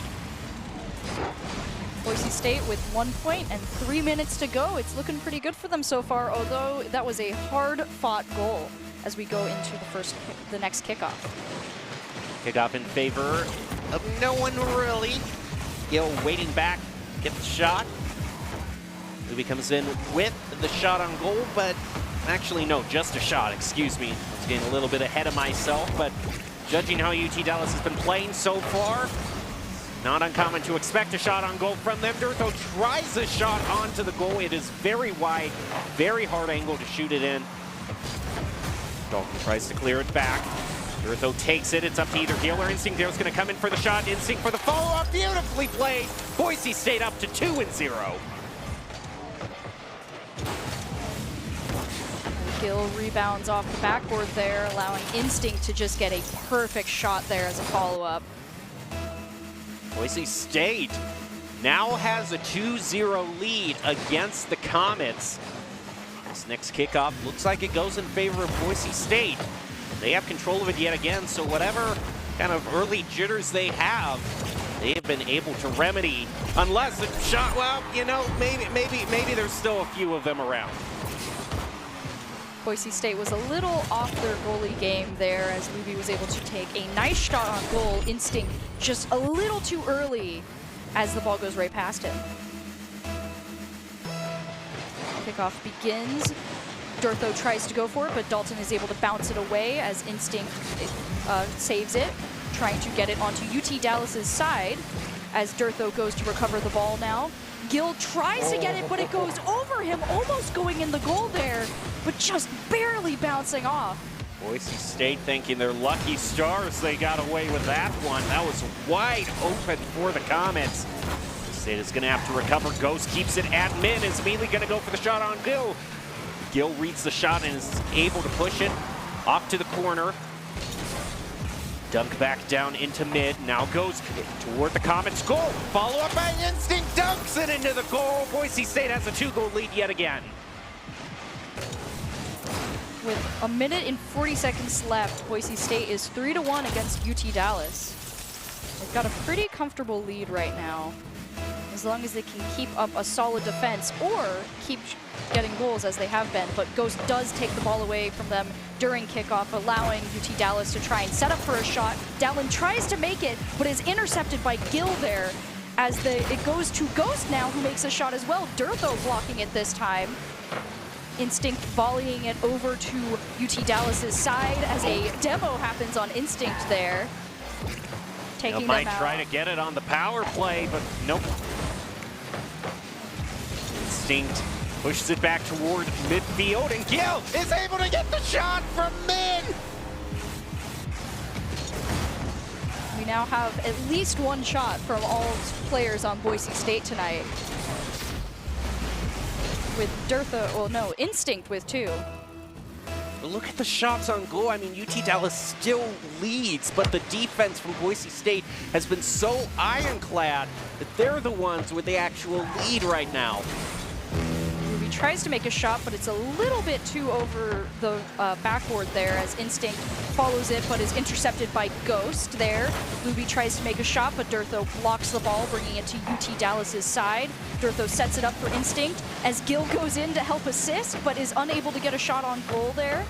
Boise State with 1 point and 3 minutes to go. It's looking pretty good for them so far, although that was a hard-fought goal as we go into the next kickoff. Kickoff in favor of no one really. Gill waiting back, get the shot. Luby comes in with the shot on goal, but actually no, just a shot, excuse me. I was getting a little bit ahead of myself, but judging how UT Dallas has been playing so far, not uncommon to expect a shot on goal from them. Durtho tries a shot onto the goal. It is very wide, very hard angle to shoot it in. Dalton tries to clear it back. Durtho takes it. It's up to either Gill or Instinct. Gill's going to come in for the shot. Instinct for the follow-up. Beautifully played. Boise State up to 2-0. Gill rebounds off the backboard there, allowing Instinct to just get a perfect shot there as a follow-up. Boise State now has a 2-0 lead against the Comets. This next kickoff looks like it goes in favor of Boise State. They have control of it yet again, so whatever kind of early jitters they have been able to remedy. Unless the shot, well, you know, maybe there's still a few of them around. Boise State was a little off their goalie game there as Luby was able to take a nice shot on goal. Instinct just a little too early as the ball goes right past him. Kickoff begins. Durtho tries to go for it, but Dalton is able to bounce it away as Instinct saves it, trying to get it onto UT Dallas's side as Durtho goes to recover the ball now. Gill tries to get it, but it goes over him, almost going in the goal there, but just barely bouncing off. Boise State thinking they're lucky stars they got away with that one. That was wide open for the Comets. State is going to have to recover. Ghost keeps it at mid, is immediately going to go for the shot on Gill. Gill reads the shot and is able to push it off to the corner. Dunk back down into mid, now goes toward the Comets' goal. Follow up by Instinct, dunks it into the goal. Boise State has a 2-goal lead yet again. With a minute and 40 seconds left, Boise State is 3-1 against UT Dallas. They've got a pretty comfortable lead right now, as long as they can keep up a solid defense or keep getting goals as they have been. But Ghost does take the ball away from them during kickoff, allowing UT Dallas to try and set up for a shot. Dowling tries to make it, but is intercepted by Gill there as it goes to Ghost now, who makes a shot as well. Durtho blocking it this time. Instinct volleying it over to UT Dallas's side as a demo happens on Instinct there. Taking them out. Might try to get it on the power play, but nope. Instinct pushes it back toward midfield, and Gill is able to get the shot from mid. We now have at least one shot from all players on Boise State tonight. With Durtho, well no, Instinct with 2. Look at the shots on goal. I mean, UT Dallas still leads, but the defense from Boise State has been so ironclad that they're the ones with the actual lead right now. Ruby tries to make a shot, but it's a little bit too over the backboard there as Instinct follows it, but is intercepted by Ghost there. Luby tries to make a shot, but Durtho blocks the ball, bringing it to UT Dallas's side. Durtho sets it up for Instinct as Gill goes in to help assist, but is unable to get a shot on goal there.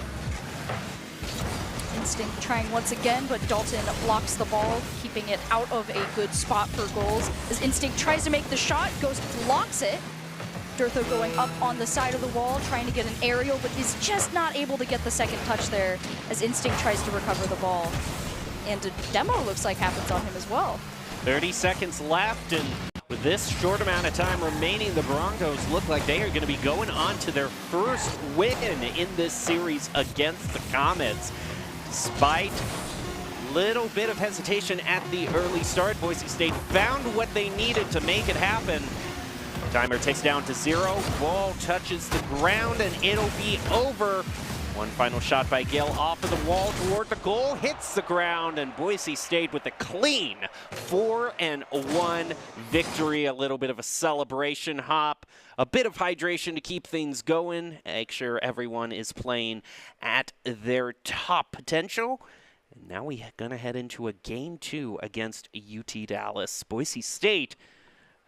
Instinct trying once again, but Dalton blocks the ball, keeping it out of a good spot for goals. As Instinct tries to make the shot, Ghost blocks it. Durtho going up on the side of the wall, trying to get an aerial, but is just not able to get the second touch there as Instinct tries to recover the ball. And a demo looks like happens on him as well. 30 seconds left, and with this short amount of time remaining, the Broncos look like they are going to be going on to their first win in this series against the Comets. Despite a little bit of hesitation at the early start, Boise State found what they needed to make it happen. Timer ticks down to 0. Ball touches the ground, and it'll be over. One final shot by Gill off of the wall toward the goal, hits the ground, and Boise State with a clean 4-1 victory. A little bit of a celebration hop, a bit of hydration to keep things going, make sure everyone is playing at their top potential. And now we're going to head into a game 2 against UT Dallas. Boise State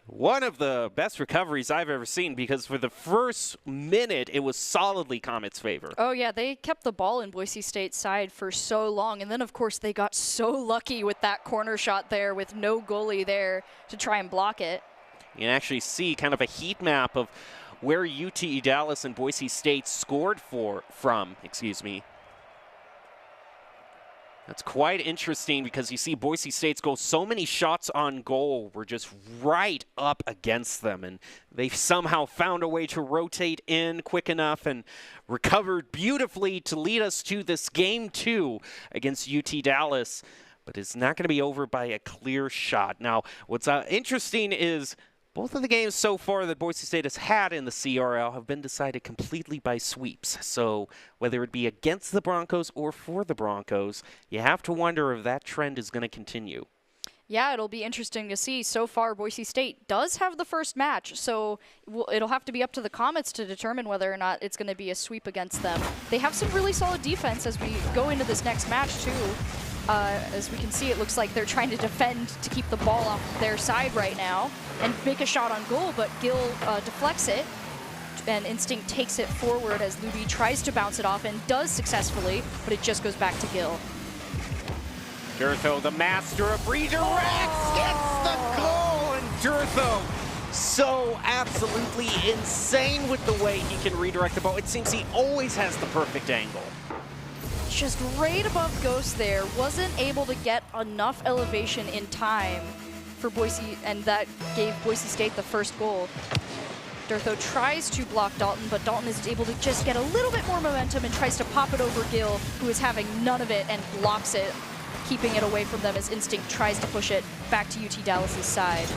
One of the best recoveries I've ever seen, because for the first minute, it was solidly Comet's favor. Oh, yeah, they kept the ball in Boise State's side for so long. And then, of course, they got so lucky with that corner shot there with no goalie there to try and block it. You can actually see kind of a heat map of where UT Dallas and Boise State scored from. That's quite interesting because you see Boise State's goal, so many shots on goal were just right up against them, and they somehow found a way to rotate in quick enough and recovered beautifully to lead us to this game 2 against UT Dallas, but it's not going to be over by a clear shot. Now, what's interesting is both of the games so far that Boise State has had in the CRL have been decided completely by sweeps. So whether it be against the Broncos or for the Broncos, you have to wonder if that trend is going to continue. Yeah, it'll be interesting to see. So far, Boise State does have the first match, so it'll have to be up to the Comets to determine whether or not it's going to be a sweep against them. They have some really solid defense as we go into this next match, too. As we can see, it looks like they're trying to defend to keep the ball off their side right now and make a shot on goal, but Gil deflects it, and Instinct takes it forward as Luby tries to bounce it off and does successfully, but it just goes back to Gil. Durtho, the master of redirects, gets the goal, and Durtho so absolutely insane with the way he can redirect the ball. It seems he always has the perfect angle. Just right above Ghost there, wasn't able to get enough elevation in time for Boise, and that gave Boise State the first goal. Durtho tries to block Dalton, but Dalton is able to just get a little bit more momentum and tries to pop it over Gil, who is having none of it and blocks it, keeping it away from them as Instinct tries to push it back to UT Dallas's side.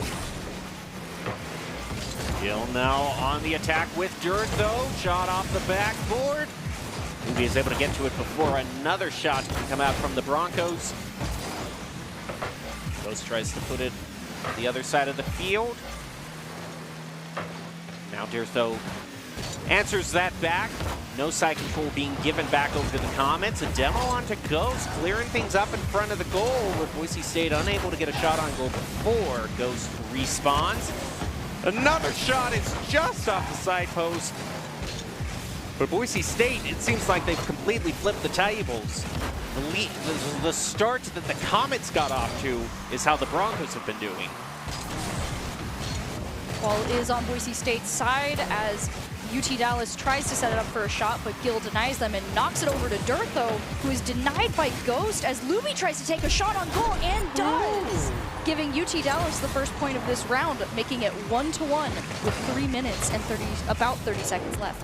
Gil now on the attack with Durtho, shot off the backboard. Luby is able to get to it before another shot can come out from the Broncos. Ghost tries to put it on the other side of the field. Now Durtho answers that back. No side control being given back over to the Comets. A demo onto Ghost, clearing things up in front of the goal, with Boise State unable to get a shot on goal before Ghost respawns. Another shot is just off the side post. But Boise State, it seems like they've completely flipped the tables. The start that the Comets got off to is how the Broncos have been doing. Ball is on Boise State's side as UT Dallas tries to set it up for a shot, but Gil denies them and knocks it over to Durtho, who is denied by Ghost as Luby tries to take a shot on goal and does, giving UT Dallas the first point of this round, making it 1-1 with 3 minutes and about 30 seconds left.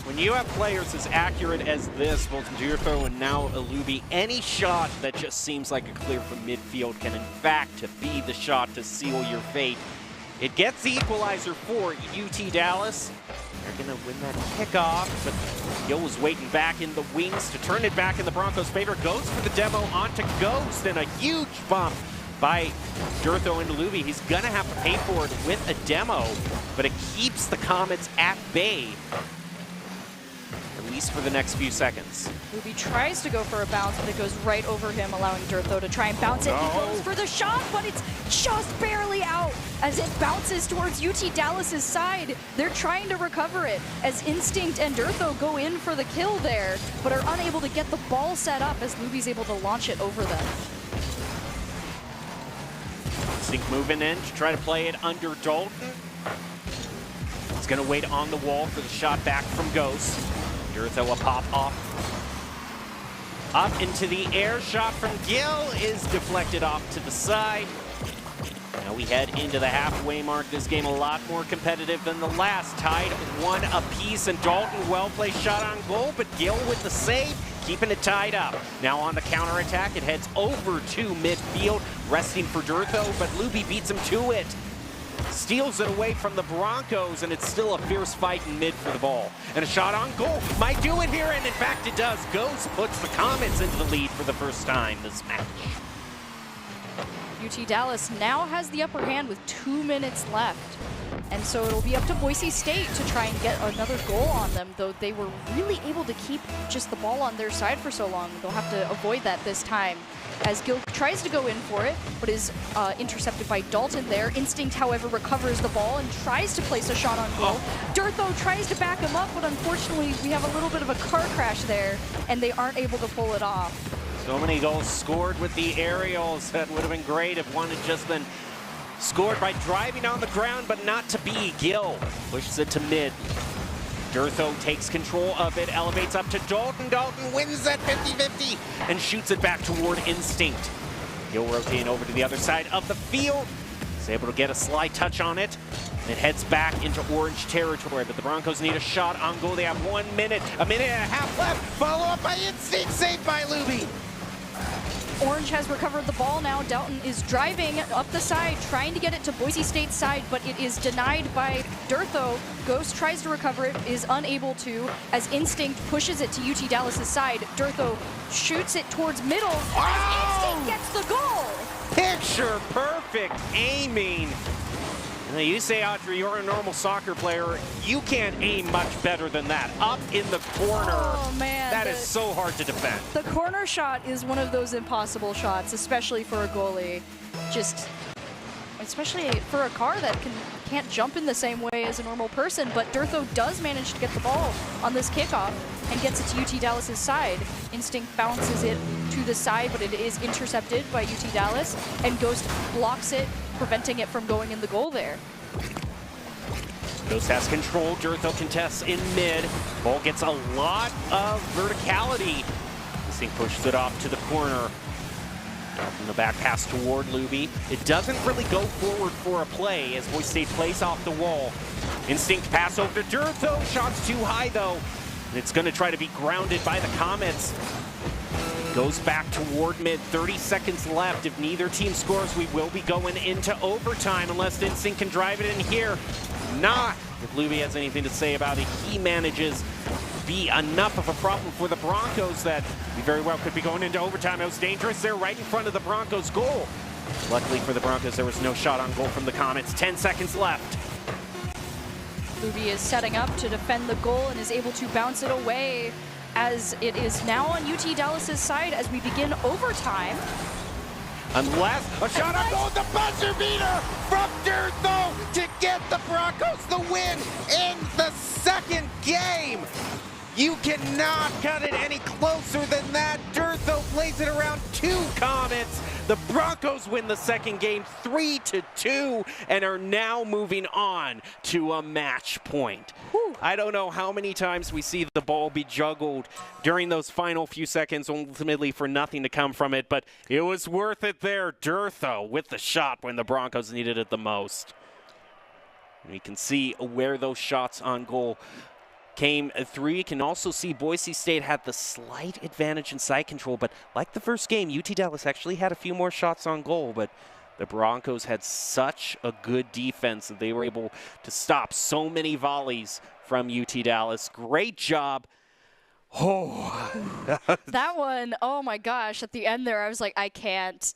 When you have players as accurate as this, both Durtho and now Luby, any shot that just seems like a clear from midfield can in fact be the shot to seal your fate. It gets the equalizer for UT Dallas. They're going to win that kickoff, but Gil was waiting back in the wings to turn it back in the Broncos' favor. Goes for the demo onto Ghost, and a huge bump by Durtho into Luby. He's going to have to pay for it with a demo, but it keeps the Comets at bay, at least for the next few seconds. Luby tries to go for a bounce, but it goes right over him, allowing Durtho to try and bounce it. He goes for the shot, but it's just barely out as it bounces towards UT Dallas's side. They're trying to recover it as Instinct and Durtho go in for the kill there, but are unable to get the ball set up as Luby's able to launch it over them. Instinct moving in to try to play it under Dalton. He's going to wait on the wall for the shot back from Ghost. Durtho a pop off. Up into the air, shot from Gil is deflected off to the side. Now we head into the halfway mark. This game a lot more competitive than the last. Tied 1 apiece, and Dalton well-placed shot on goal, but Gil with the save, keeping it tied up. Now on the counterattack, it heads over to midfield, resting for Durtho, but Luby beats him to it. Steals it away from the Broncos, and it's still a fierce fight in mid for the ball. And a shot on goal might do it here, and in fact it does. Ghost puts the Comets into the lead for the first time this match. UT Dallas now has the upper hand with 2 minutes left. And so it'll be up to Boise State to try and get another goal on them, though they were really able to keep just the ball on their side for so long. They'll have to avoid that this time, as Gil tries to go in for it, but is intercepted by Dalton there. Instinct, however, recovers the ball and tries to place a shot on goal. Durtho tries to back him up, but unfortunately we have a little bit of a car crash there, and they aren't able to pull it off. So many goals scored with the aerials. That would have been great if one had just been scored by driving on the ground, but not to be. Gil pushes it to mid. Durtho takes control of it, elevates up to Dalton. Dalton wins at 50-50 and shoots it back toward Instinct. Gil rotating over to the other side of the field. Is able to get a slide touch on it. It heads back into orange territory, but the Broncos need a shot on goal. They have 1 minute, a minute and a half left. Follow up by Instinct, saved by Luby. Orange has recovered the ball now. Dalton is driving up the side, trying to get it to Boise State's side, but it is denied by Durtho. Ghost tries to recover it, is unable to, as Instinct pushes it to UT Dallas's side. Durtho shoots it towards middle, as Instinct gets the goal! Picture perfect aiming. And you say, Audrey, you're a normal soccer player. You can't aim much better than that. Up in the corner. Oh, man. That is so hard to defend. The corner shot is one of those impossible shots, especially for a goalie. Especially for a car that can't jump in the same way as a normal person, but Durtho does manage to get the ball on this kickoff and gets it to UT Dallas's side. Instinct bounces it to the side, but it is intercepted by UT Dallas, and Ghost blocks it, preventing it from going in the goal there. Ghost has control. Durtho contests in mid. Ball gets a lot of verticality. Instinct pushes it off to the corner. From the back pass toward Luby. It doesn't really go forward for a play as Boise State plays off the wall. Instinct pass over to Durtho. Shot's too high though. And it's going to try to be grounded by the Comets. Goes back toward mid. 30 seconds left. If neither team scores, we will be going into overtime unless Instinct can drive it in here. Not if Luby has anything to say about it. He manages be enough of a problem for the Broncos that we very well could be going into overtime. It was dangerous there right in front of the Broncos goal. Luckily for the Broncos, there was no shot on goal from the Comets. 10 seconds left. Luby is setting up to defend the goal and is able to bounce it away, as it is now on UT Dallas's side as we begin overtime. Unless a shot on goal, the buzzer beater from Durtho to get the Broncos the win in the second game. You cannot cut it any closer than that. Durtho plays it around 2 Comets. The Broncos win the second game 3-2 and are now moving on to a match point. Whew. I don't know how many times we see the ball be juggled during those final few seconds, ultimately for nothing to come from it, but it was worth it there. Durtho with the shot when the Broncos needed it the most. We can see where those shots on goal came through. You can also see Boise State had the slight advantage in side control, but like the first game, UT Dallas actually had a few more shots on goal, but the Broncos had such a good defense that they were able to stop so many volleys from UT Dallas. Great job. Oh, that one, oh my gosh, at the end there, I was like, I can't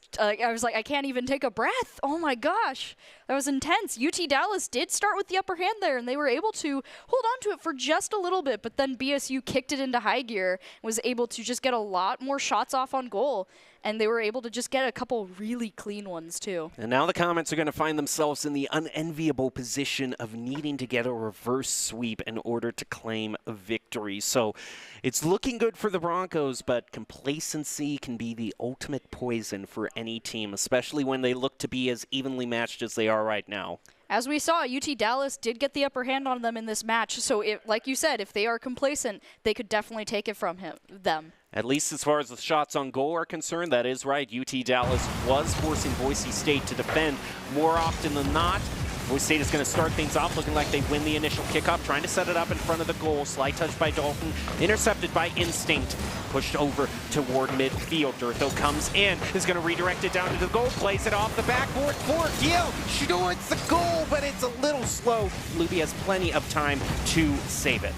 even take a breath. Oh my gosh, that was intense. UT Dallas did start with the upper hand there, and they were able to hold on to it for just a little bit, but then BSU kicked it into high gear, was able to just get a lot more shots off on goal, and they were able to just get a couple really clean ones too. And now the Comets are going to find themselves in the unenviable position of needing to get a reverse sweep in order to claim a victory. So it's looking good for the Broncos, but complacency can be the ultimate poison for any team, especially when they look to be as evenly matched as they are right now. As we saw, UT Dallas did get the upper hand on them in this match, so like you said, if they are complacent, they could definitely take it from them. At least as far as the shots on goal are concerned, that is right. UT Dallas was forcing Boise State to defend more often than not. Boise State is going to start things off looking like they win the initial kickoff, trying to set it up in front of the goal. Slide touch by Dalton, intercepted by Instinct, pushed over toward midfield. Durtho comes in, is going to redirect it down to the goal, plays it off the backboard for Gil. It's the goal, but it's a little slow. Luby has plenty of time to save it.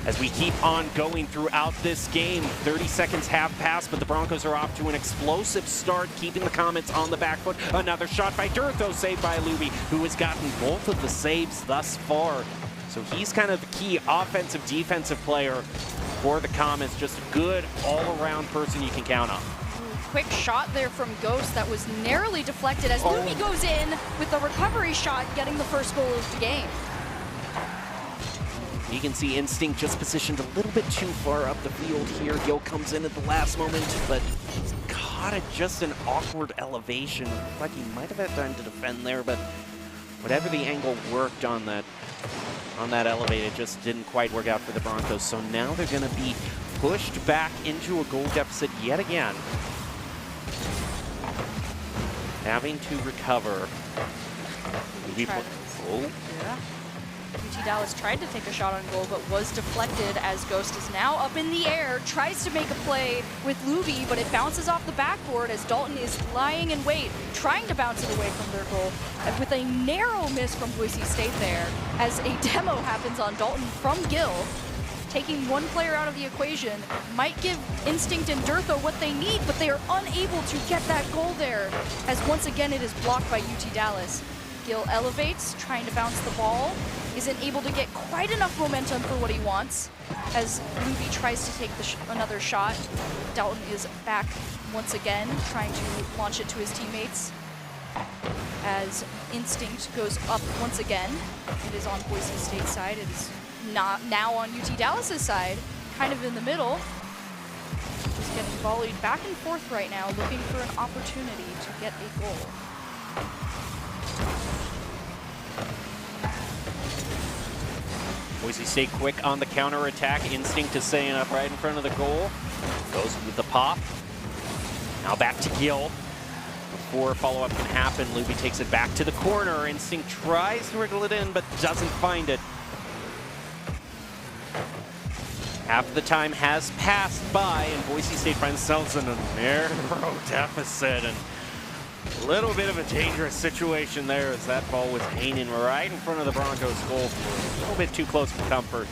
As we keep on going throughout this game, 30 seconds have passed, but the Broncos are off to an explosive start, keeping the Comets on the back foot. Another shot by Durtho, saved by Luby, who has gotten both of the saves thus far. So he's kind of the key offensive, defensive player for the Comets. Just a good all-around person you can count on. Quick shot there from Ghost that was narrowly deflected as Luby goes in with the recovery shot, getting the first goal of the game. You can see Instinct just positioned a little bit too far up the field here. Gil comes in at the last moment, but he's caught at just an awkward elevation. Like he might have had time to defend there, but whatever the angle worked on that elevate, it just didn't quite work out for the Broncos. So now they're going to be pushed back into a goal deficit yet again. Having to recover. Yeah. UT Dallas tried to take a shot on goal, but was deflected as Ghost is now up in the air, tries to make a play with Luby, but it bounces off the backboard as Dalton is lying in wait, trying to bounce it away from their goal, with a narrow miss from Boise State there, as a demo happens on Dalton from Gil. Taking one player out of the equation might give Instinct and Durtho what they need, but they are unable to get that goal there, as once again it is blocked by UT Dallas. Gil elevates, trying to bounce the ball, isn't able to get quite enough momentum for what he wants, as Luby tries to take another shot. Dalton is back once again, trying to launch it to his teammates, as Instinct goes up once again. It is on Boise State's side. It is not now on UT Dallas's side, kind of in the middle. Just getting volleyed back and forth right now, looking for an opportunity to get a goal. Boise State quick on the counter-attack. Instinct is staying up right in front of the goal. Goes with the pop. Now back to Gil. Before follow-up can happen, Luby takes it back to the corner. Instinct tries to wriggle it in, but doesn't find it. Half of the time has passed by, and Boise State finds themselves in a narrow deficit. And a little bit of a dangerous situation there as that ball was hanging right in front of the Broncos goal. A little bit too close for comfort.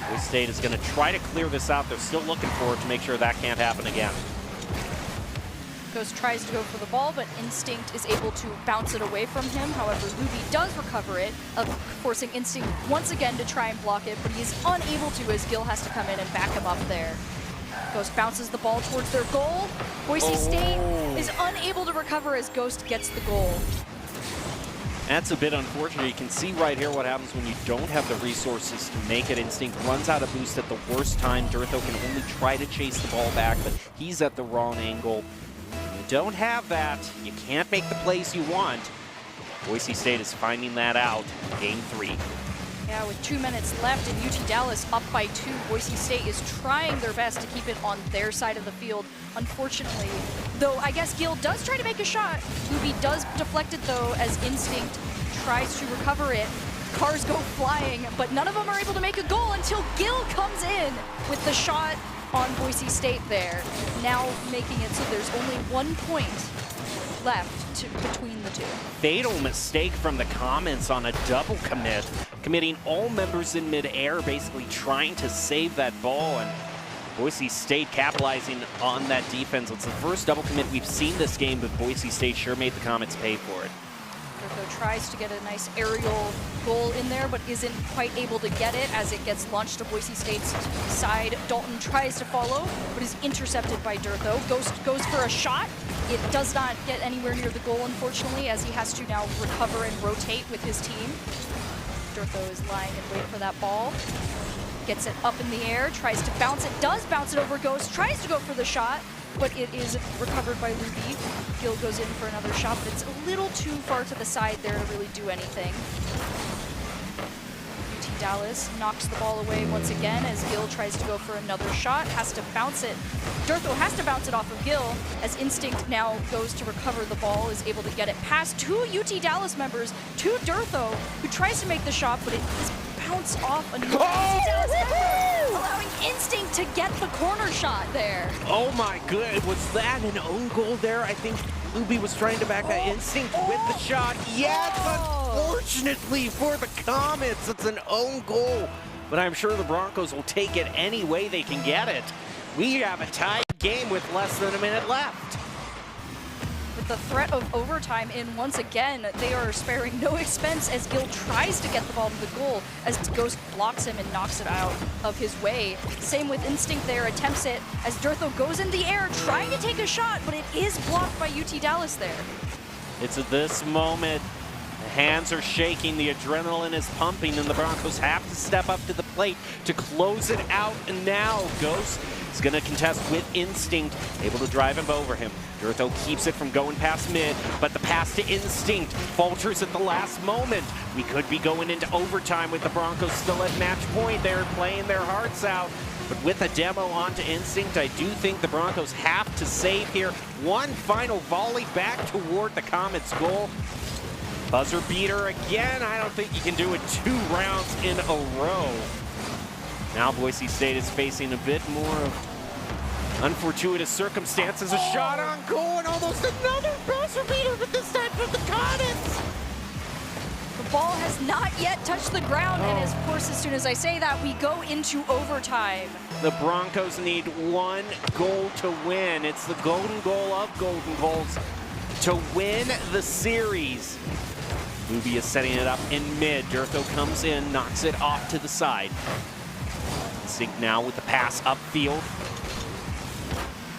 Boise State is going to try to clear this out. They're still looking for it to make sure that can't happen again. Ghost tries to go for the ball, but Instinct is able to bounce it away from him. However, Luby does recover it, forcing Instinct once again to try and block it, but he is unable to as Gil has to come in and back him up there. Ghost bounces the ball towards their goal. Boise State is unable to recover as Ghost gets the goal. That's a bit unfortunate. You can see right here what happens when you don't have the resources to make it. Instinct runs out of boost at the worst time. Durtho can only try to chase the ball back, but he's at the wrong angle. You don't have that. You can't make the plays you want. Boise State is finding that out. Game 3. Yeah, with 2 minutes left and UT Dallas up by 2, Boise State is trying their best to keep it on their side of the field. Unfortunately, though I guess Gil does try to make a shot. Luby does deflect it though as Instinct tries to recover it. Cars go flying, but none of them are able to make a goal until Gil comes in with the shot on Boise State there. Now making it so there's only 1 point left between the two. Fatal mistake from the Comets on a double commit, committing all members in midair, basically trying to save that ball, and Boise State capitalizing on that defense. It's the first double commit we've seen this game, but Boise State sure made the Comets pay for it. Durtho tries to get a nice aerial goal in there, but isn't quite able to get it as it gets launched to Boise State's side. Dalton tries to follow, but is intercepted by Durtho. Ghost goes for a shot. It does not get anywhere near the goal, unfortunately, as he has to now recover and rotate with his team. Durtho is lying in wait for that ball. Gets it up in the air, tries to bounce it, does bounce it over Ghost, tries to go for the shot, but it is recovered by Luby. Gil goes in for another shot, but it's a little too far to the side there to really do anything. UT Dallas knocks the ball away once again as Gil tries to go for another shot, has to bounce it. Durtho has to bounce it off of Gil as Instinct now goes to recover the ball, is able to get it past 2 UT Dallas members to Durtho, who tries to make the shot, but it is bounced off another UT Dallas member, allowing Instinct to get the corner shot there. Oh my good, was that an own goal there? I think Luby was trying to back that Instinct with the shot. Yes, unfortunately for the Comets, it's an own goal. but I'm sure the Broncos will take it any way they can get it. We have a tied game with less than a minute left. With the threat of overtime in once again, they are sparing no expense as Gil tries to get the ball to the goal as Ghost blocks him and knocks it out of his way. Same with Instinct there, attempts it as Durtho goes in the air trying to take a shot, but it is blocked by UT Dallas there. It's at this moment, the hands are shaking, the adrenaline is pumping, and the Broncos have to step up to the plate to close it out. And now Ghost is going to contest with Instinct, able to drive him over him. Durtho keeps it from going past mid, but the pass to Instinct falters at the last moment. We could be going into overtime with the Broncos still at match point. They're playing their hearts out. But with a demo onto Instinct, I do think the Broncos have to save here. One final volley back toward the Comets' goal. Buzzer beater again. I don't think you can do it 2 rounds in a row. Now Boise State is facing a bit more of unfortuitous circumstances. A shot on goal and almost another buzzer beater, but this time from the Comets. The ball has not yet touched the ground, and of course, as soon as I say that, we go into overtime. The Broncos need 1 goal to win. It's the golden goal of golden goals to win the series. Luby is setting it up in mid. Durtho comes in, knocks it off to the side. Instinct now with the pass upfield.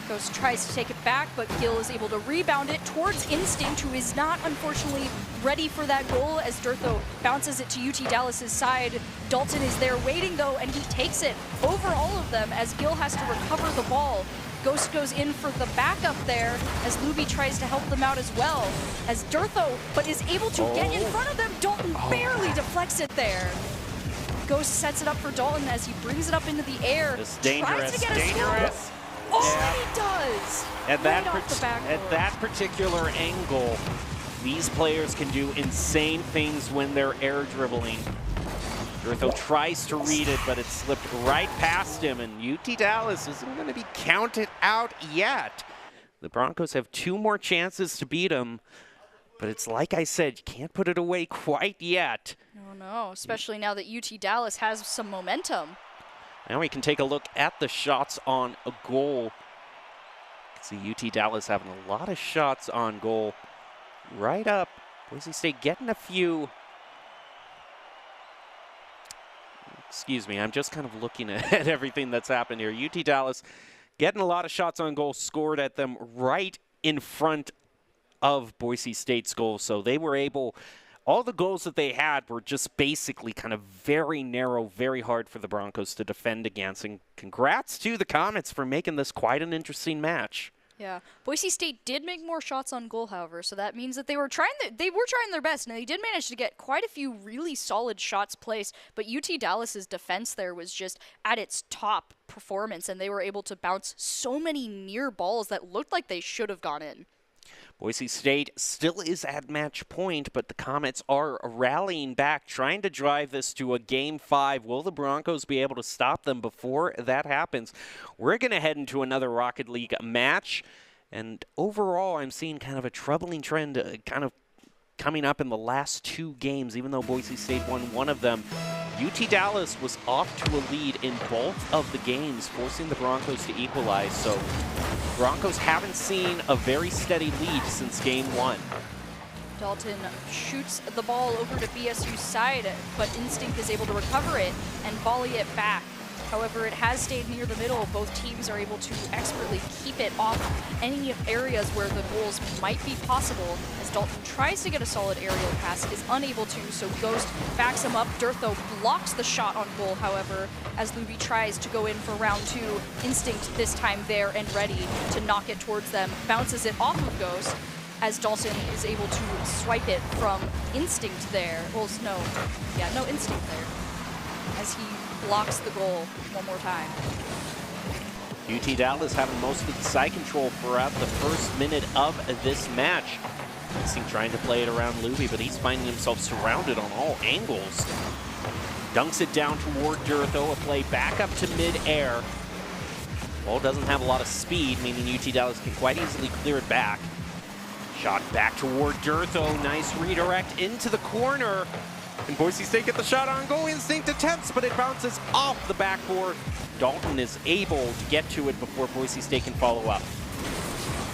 Ghost tries to take it back, but Gil is able to rebound it towards Instinct, who is not, unfortunately, ready for that goal as Durtho bounces it to UT Dallas's side. Dalton is there waiting, though, and he takes it over all of them as Gil has to recover the ball. Ghost goes in for the backup there as Luby tries to help them out as well. As Durtho, but is able to get in front of them. Dalton barely deflects it there. Ghost sets it up for Dalton as he brings it up into the air. It's dangerous, tries to get a dangerous. Oh, Yeah. and he does! At Right that particular angle, these players can do insane things when they're air dribbling. Durtho tries to read it, but it slipped right past him, and UT Dallas isn't going to be counted out yet. The Broncos have 2 more chances to beat them, but it's like I said, you can't put it away quite yet. No, especially now that UT Dallas has some momentum. Now we can take a look at the shots on a goal. See UT Dallas having a lot of shots on goal. Right up. Boise State getting a few. Excuse me, I'm just kind of looking at everything that's happened here. UT Dallas getting a lot of shots on goal scored at them right in front of Boise State's goal. So they were able, all the goals that they had were just basically kind of very narrow, very hard for the Broncos to defend against. And congrats to the Comets for making this quite an interesting match. Yeah, Boise State did make more shots on goal, however, so that means that they were trying their best, and they did manage to get quite a few really solid shots placed. But UT Dallas's defense there was just at its top performance, and they were able to bounce so many near balls that looked like they should have gone in. Boise State still is at match point, but the Comets are rallying back, trying to drive this to a Game 5. Will the Broncos be able to stop them before that happens? We're going to head into another Rocket League match, and overall I'm seeing kind of a troubling trend kind of coming up in the last 2 games, even though Boise State won one of them. UT Dallas was off to a lead in both of the games, forcing the Broncos to equalize. So Broncos haven't seen a very steady lead since Game 1. Dalton shoots the ball over to BSU's side, but Instinct is able to recover it and volley it back. However, it has stayed near the middle. Both teams are able to expertly keep it off any areas where the goals might be possible. As Dalton tries to get a solid aerial pass, is unable to, so Ghost backs him up. Durtho blocks the shot on goal, however, as Luby tries to go in for round 2. Instinct this time there and ready to knock it towards them. Bounces it off of Ghost, as Dalton is able to swipe it from Instinct there. Well, no Instinct there, as he blocks the goal one more time. UT Dallas having most of the side control throughout the first minute of this match. Instinct trying to play it around Luby, but he's finding himself surrounded on all angles. Dunks it down toward Durtho, a play back up to mid-air. Ball doesn't have a lot of speed, meaning UT Dallas can quite easily clear it back. Shot back toward Durtho, nice redirect into the corner. And Boise State get the shot on goal. Instinct attempts, but it bounces off the backboard. Dalton is able to get to it before Boise State can follow up.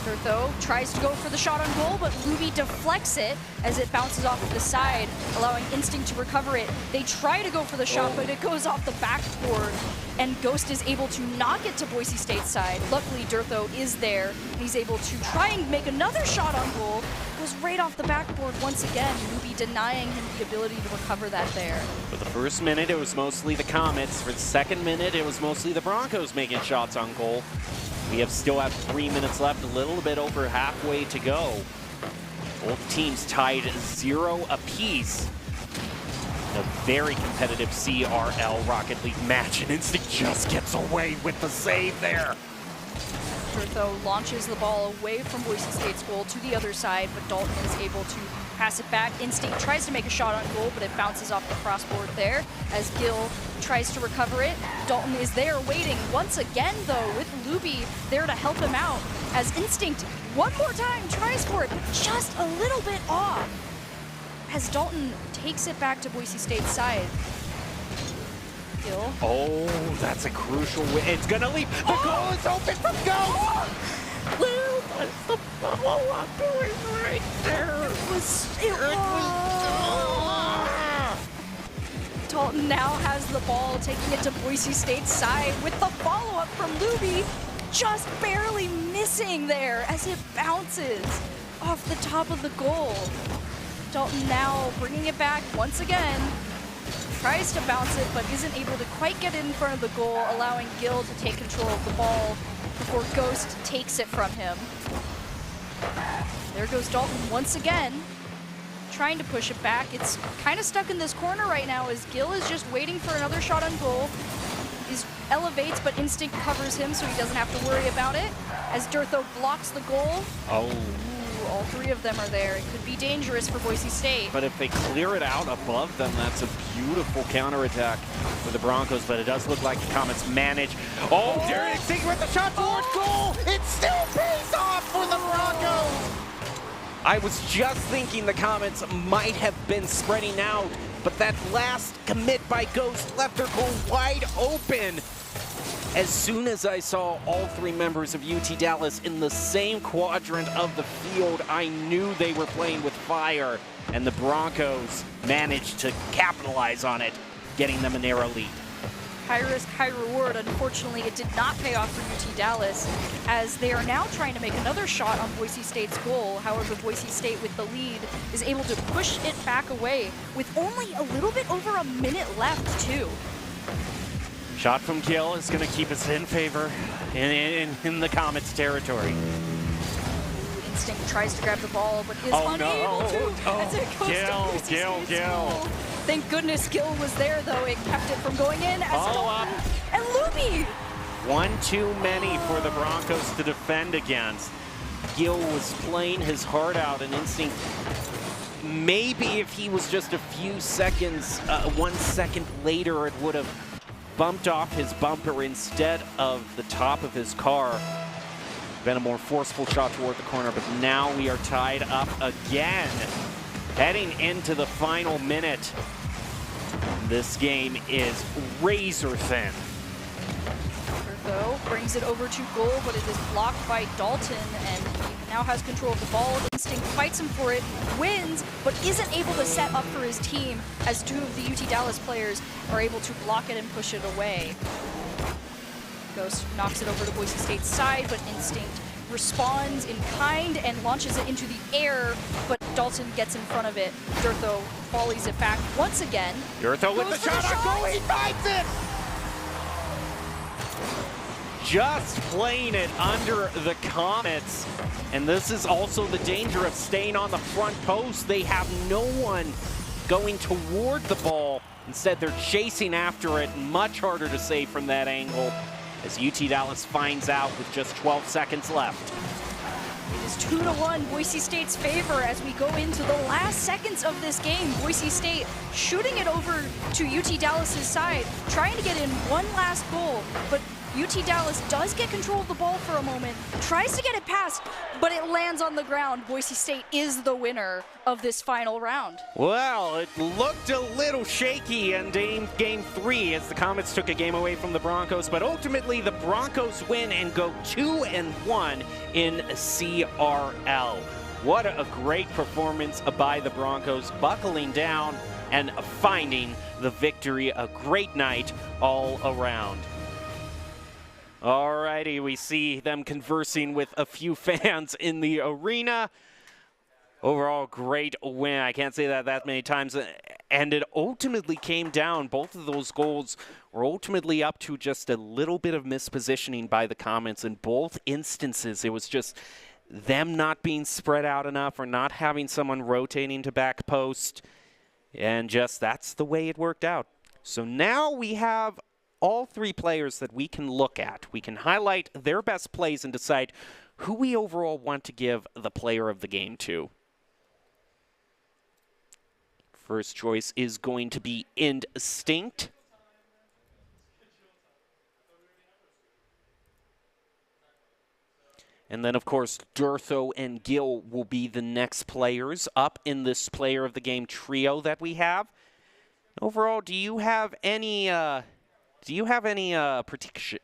Durtho tries to go for the shot on goal, but Luby deflects it as it bounces off of the side, allowing Instinct to recover it. They try to go for the shot, but it goes off the backboard, and Ghost is able to knock it to Boise State's side. Luckily, Durtho is there, and he's able to try and make another shot on goal. Goes right off the backboard once again, Luby denying him the ability to recover that there. For the first minute, it was mostly the Comets. For the second minute, it was mostly the Broncos making shots on goal. We still have 3 minutes left, a little bit over halfway to go. Both teams tied 0 apiece. A very competitive CRL Rocket League match, and Instinct just gets away with the save there. Durtho launches the ball away from Boise State's goal to the other side, but Dalton is able to pass it back. Instinct tries to make a shot on goal, but it bounces off the crossboard there as Gil tries to recover it. Dalton is there waiting once again, though, with Luby there to help him out as Instinct one more time tries for it, but just a little bit off as Dalton takes it back to Boise State's side. Gil. Oh, that's a crucial win. It's gonna leap. The goal is open from Ghost. Where was the follow-up going right there? Dalton now has the ball, taking it to Boise State's side with the follow-up from Luby, just barely missing there as it bounces off the top of the goal. Dalton now bringing it back once again, tries to bounce it, but isn't able to quite get in front of the goal, allowing Gil to take control of the ball before Ghost takes it from him. There goes Dalton once again, trying to push it back. It's kind of stuck in this corner right now as Gil is just waiting for another shot on goal. He elevates, but Instinct covers him so he doesn't have to worry about it. As Durtho blocks the goal. Oh. Ooh, all 3 of them are there. It could be dangerous for Boise State. But if they clear it out above them, that's a beautiful counterattack for the Broncos, but it does look like the Comets manage. Oh, Derek Instinct with the shot towards goal. It still pays off for the Broncos. I was just thinking the Comets might have been spreading out, but that last commit by Ghost left their goal wide open. As soon as I saw all 3 members of UT Dallas in the same quadrant of the field, I knew they were playing with fire, and the Broncos managed to capitalize on it, getting them a narrow lead. High risk, high reward. Unfortunately, it did not pay off for UT Dallas as they are now trying to make another shot on Boise State's goal. However, Boise State with the lead is able to push it back away with only a little bit over a minute left, too. Shot from Gil is going to keep us in favor in the Comets territory. Instinct tries to grab the ball, but is unable to as it goes to Boise State's goal. Thank goodness Gil was there, though. It kept it from going in as Dalton and Luby. One too many for the Broncos to defend against. Gil was playing his heart out, and Instinct, maybe if he was just a few seconds, 1 second later, it would have bumped off his bumper instead of the top of his car. Been a more forceful shot toward the corner, but now we are tied up again. Heading into the final minute. This game is razor thin. Durtho brings it over to goal, but it is blocked by Dalton, and he now has control of the ball. Instinct fights him for it, wins, but isn't able to set up for his team as 2 of the UT Dallas players are able to block it and push it away. Ghost knocks it over to Boise State's side, but Instinct responds in kind and launches it into the air, but Dalton gets in front of it. Durtho volleys it back once again. Durtho with the shot on goal, he finds it! Just playing it under the Comets. And this is also the danger of staying on the front post. They have no one going toward the ball. Instead, they're chasing after it. Much harder to save from that angle as UT Dallas finds out with just 12 seconds left. It is 2-1 Boise State's favor as we go into the last seconds of this game. Boise State shooting it over to UT Dallas's side, trying to get in one last goal, but UT Dallas does get control of the ball for a moment, tries to get it past, but it lands on the ground. Boise State is the winner of this final round. Well, it looked a little shaky in game 3 as the Comets took a game away from the Broncos, but ultimately the Broncos win and go 2-1 in CRL. What a great performance by the Broncos, buckling down and finding the victory. A great night all around. Alrighty, we see them conversing with a few fans in the arena. Overall, great win. I can't say that many times. And it ultimately came down. Both of those goals were ultimately up to just a little bit of mispositioning by the Comets. In both instances, it was just them not being spread out enough or not having someone rotating to back post. And just that's the way it worked out. So now we have all 3 players that we can look at. We can highlight their best plays and decide who we overall want to give the player of the game to. First choice is going to be Instinct. And then, of course, Durtho and Gill will be the next players up in this player of the game trio that we have. Overall, do you have any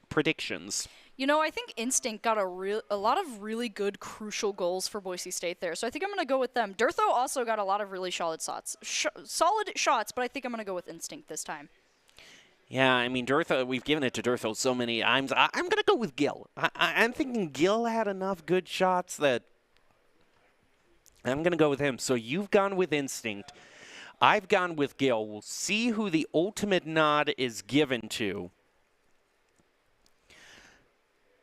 predictions? You know, I think Instinct got a lot of really good crucial goals for Boise State there, so I think I'm going to go with them. Durtho also got a lot of really solid shots, but I think I'm going to go with Instinct this time. Yeah, I mean, Durtho, we've given it to Durtho so many times. I'm going to go with Gill. I'm thinking Gill had enough good shots that I'm going to go with him. So you've gone with Instinct. I've gone with Gill. We'll see who the ultimate nod is given to.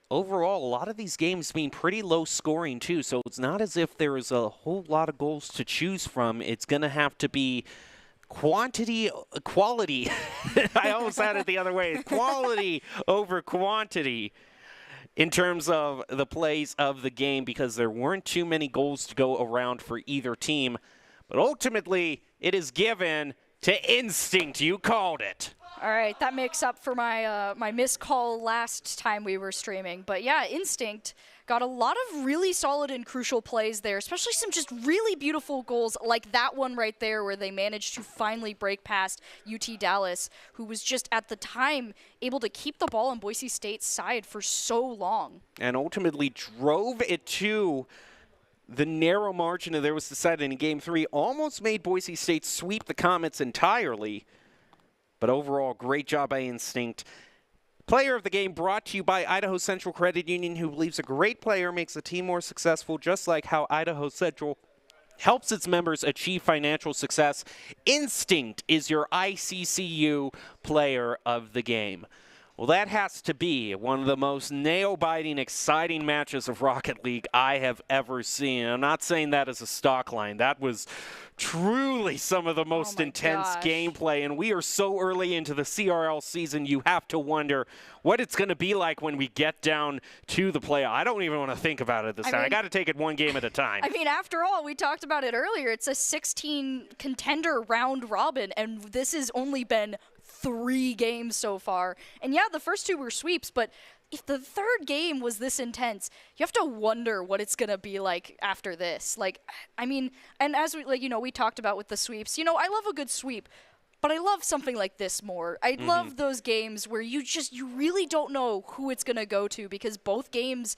Overall, a lot of these games being pretty low scoring, too. So it's not as if there is a whole lot of goals to choose from. It's going to have to be quality. I almost had it the other way. Quality over quantity in terms of the plays of the game, because there weren't too many goals to go around for either team. But ultimately, it is given to Instinct. You called it. All right, that makes up for my my missed call last time we were streaming. But yeah, Instinct got a lot of really solid and crucial plays there, especially some just really beautiful goals like that one right there where they managed to finally break past UT Dallas, who was just at the time able to keep the ball on Boise State's side for so long. And ultimately drove it to the narrow margin that there was decided in Game 3, almost made Boise State sweep the Comets entirely. But overall, great job by Instinct. Player of the game brought to you by Idaho Central Credit Union, who believes a great player makes a team more successful, just like how Idaho Central helps its members achieve financial success. Instinct is your ICCU player of the game. Well, that has to be one of the most nail-biting, exciting matches of Rocket League I have ever seen. I'm not saying that as a stock line. That was truly some of the most intense gameplay, and we are so early into the CRL season, you have to wonder what it's going to be like when we get down to the playoff. I don't even want to think about it this time. I got to take it one game at a time. I mean, after all, we talked about it earlier. It's a 16-contender round robin, and this has only been 3 games so far. And yeah, the first 2 were sweeps, but if the third game was this intense, you have to wonder what it's going to be like after this. Like, I mean, and as we, like, you know, we talked about with the sweeps, you know, I love a good sweep, but I love something like this more. I love those games where you really don't know who it's going to go to, because both teams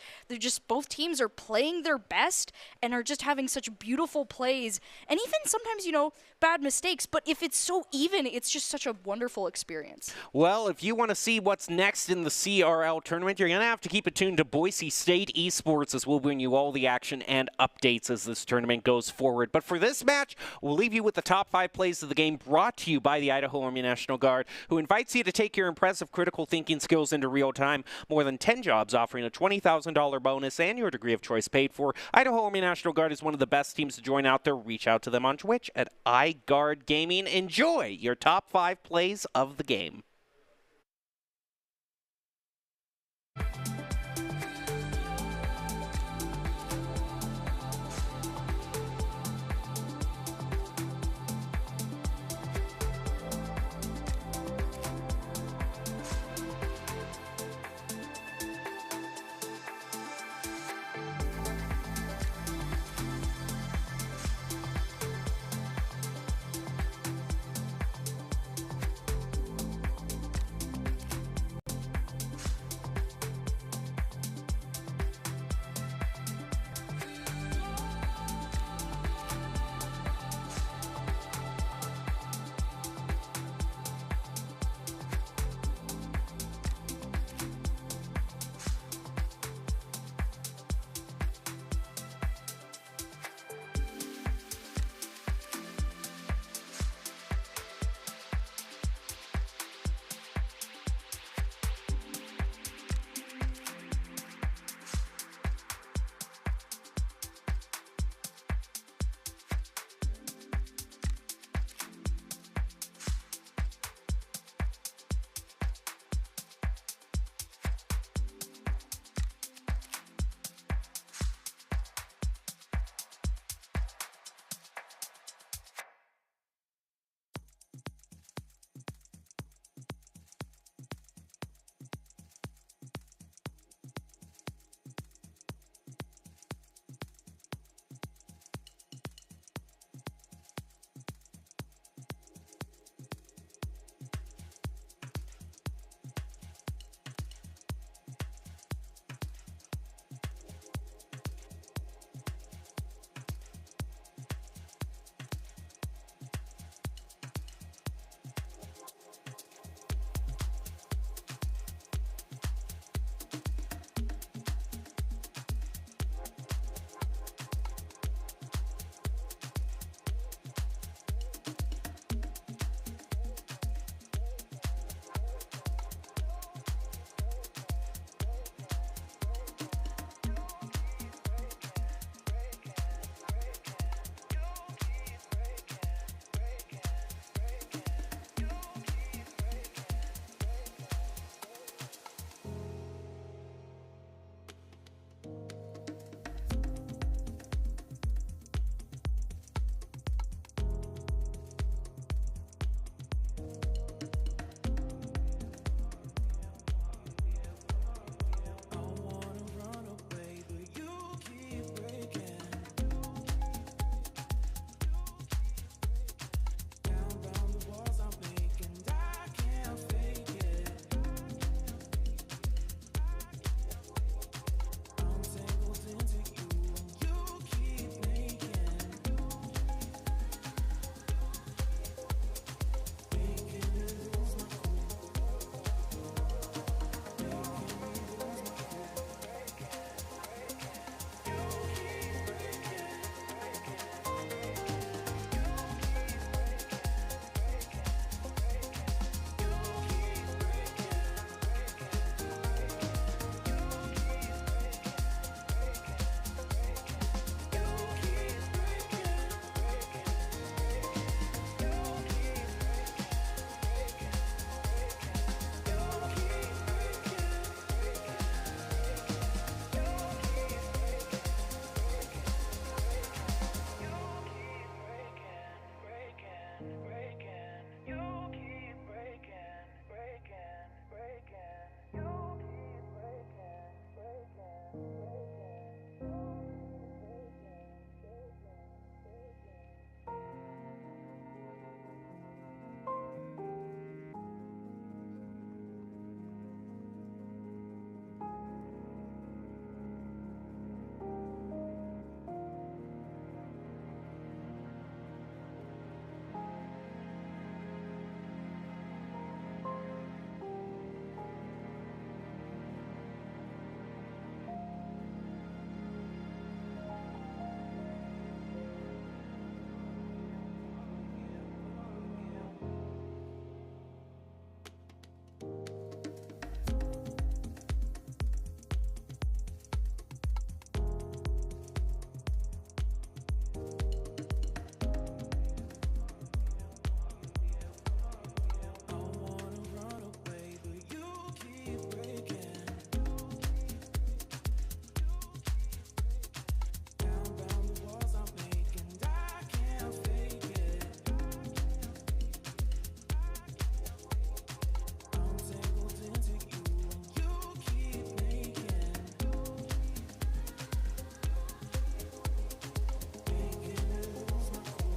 are playing their best and are just having such beautiful plays. And even sometimes, you know, bad mistakes. But if it's so even, it's just such a wonderful experience. Well, if you want to see what's next in the CRL tournament, you're going to have to keep it tuned to Boise State Esports, as we'll bring you all the action and updates as this tournament goes forward. But for this match, we'll leave you with the top 5 plays of the game, brought to you by the Idaho Army National Guard, who invites you to take your impressive critical thinking skills into real time. More than 10 jobs offering a $20,000 bonus and your degree of choice paid for. Idaho Army National Guard is one of the best teams to join out there. Reach out to them on Twitch at iGuard Gaming. Enjoy your top 5 plays of the game.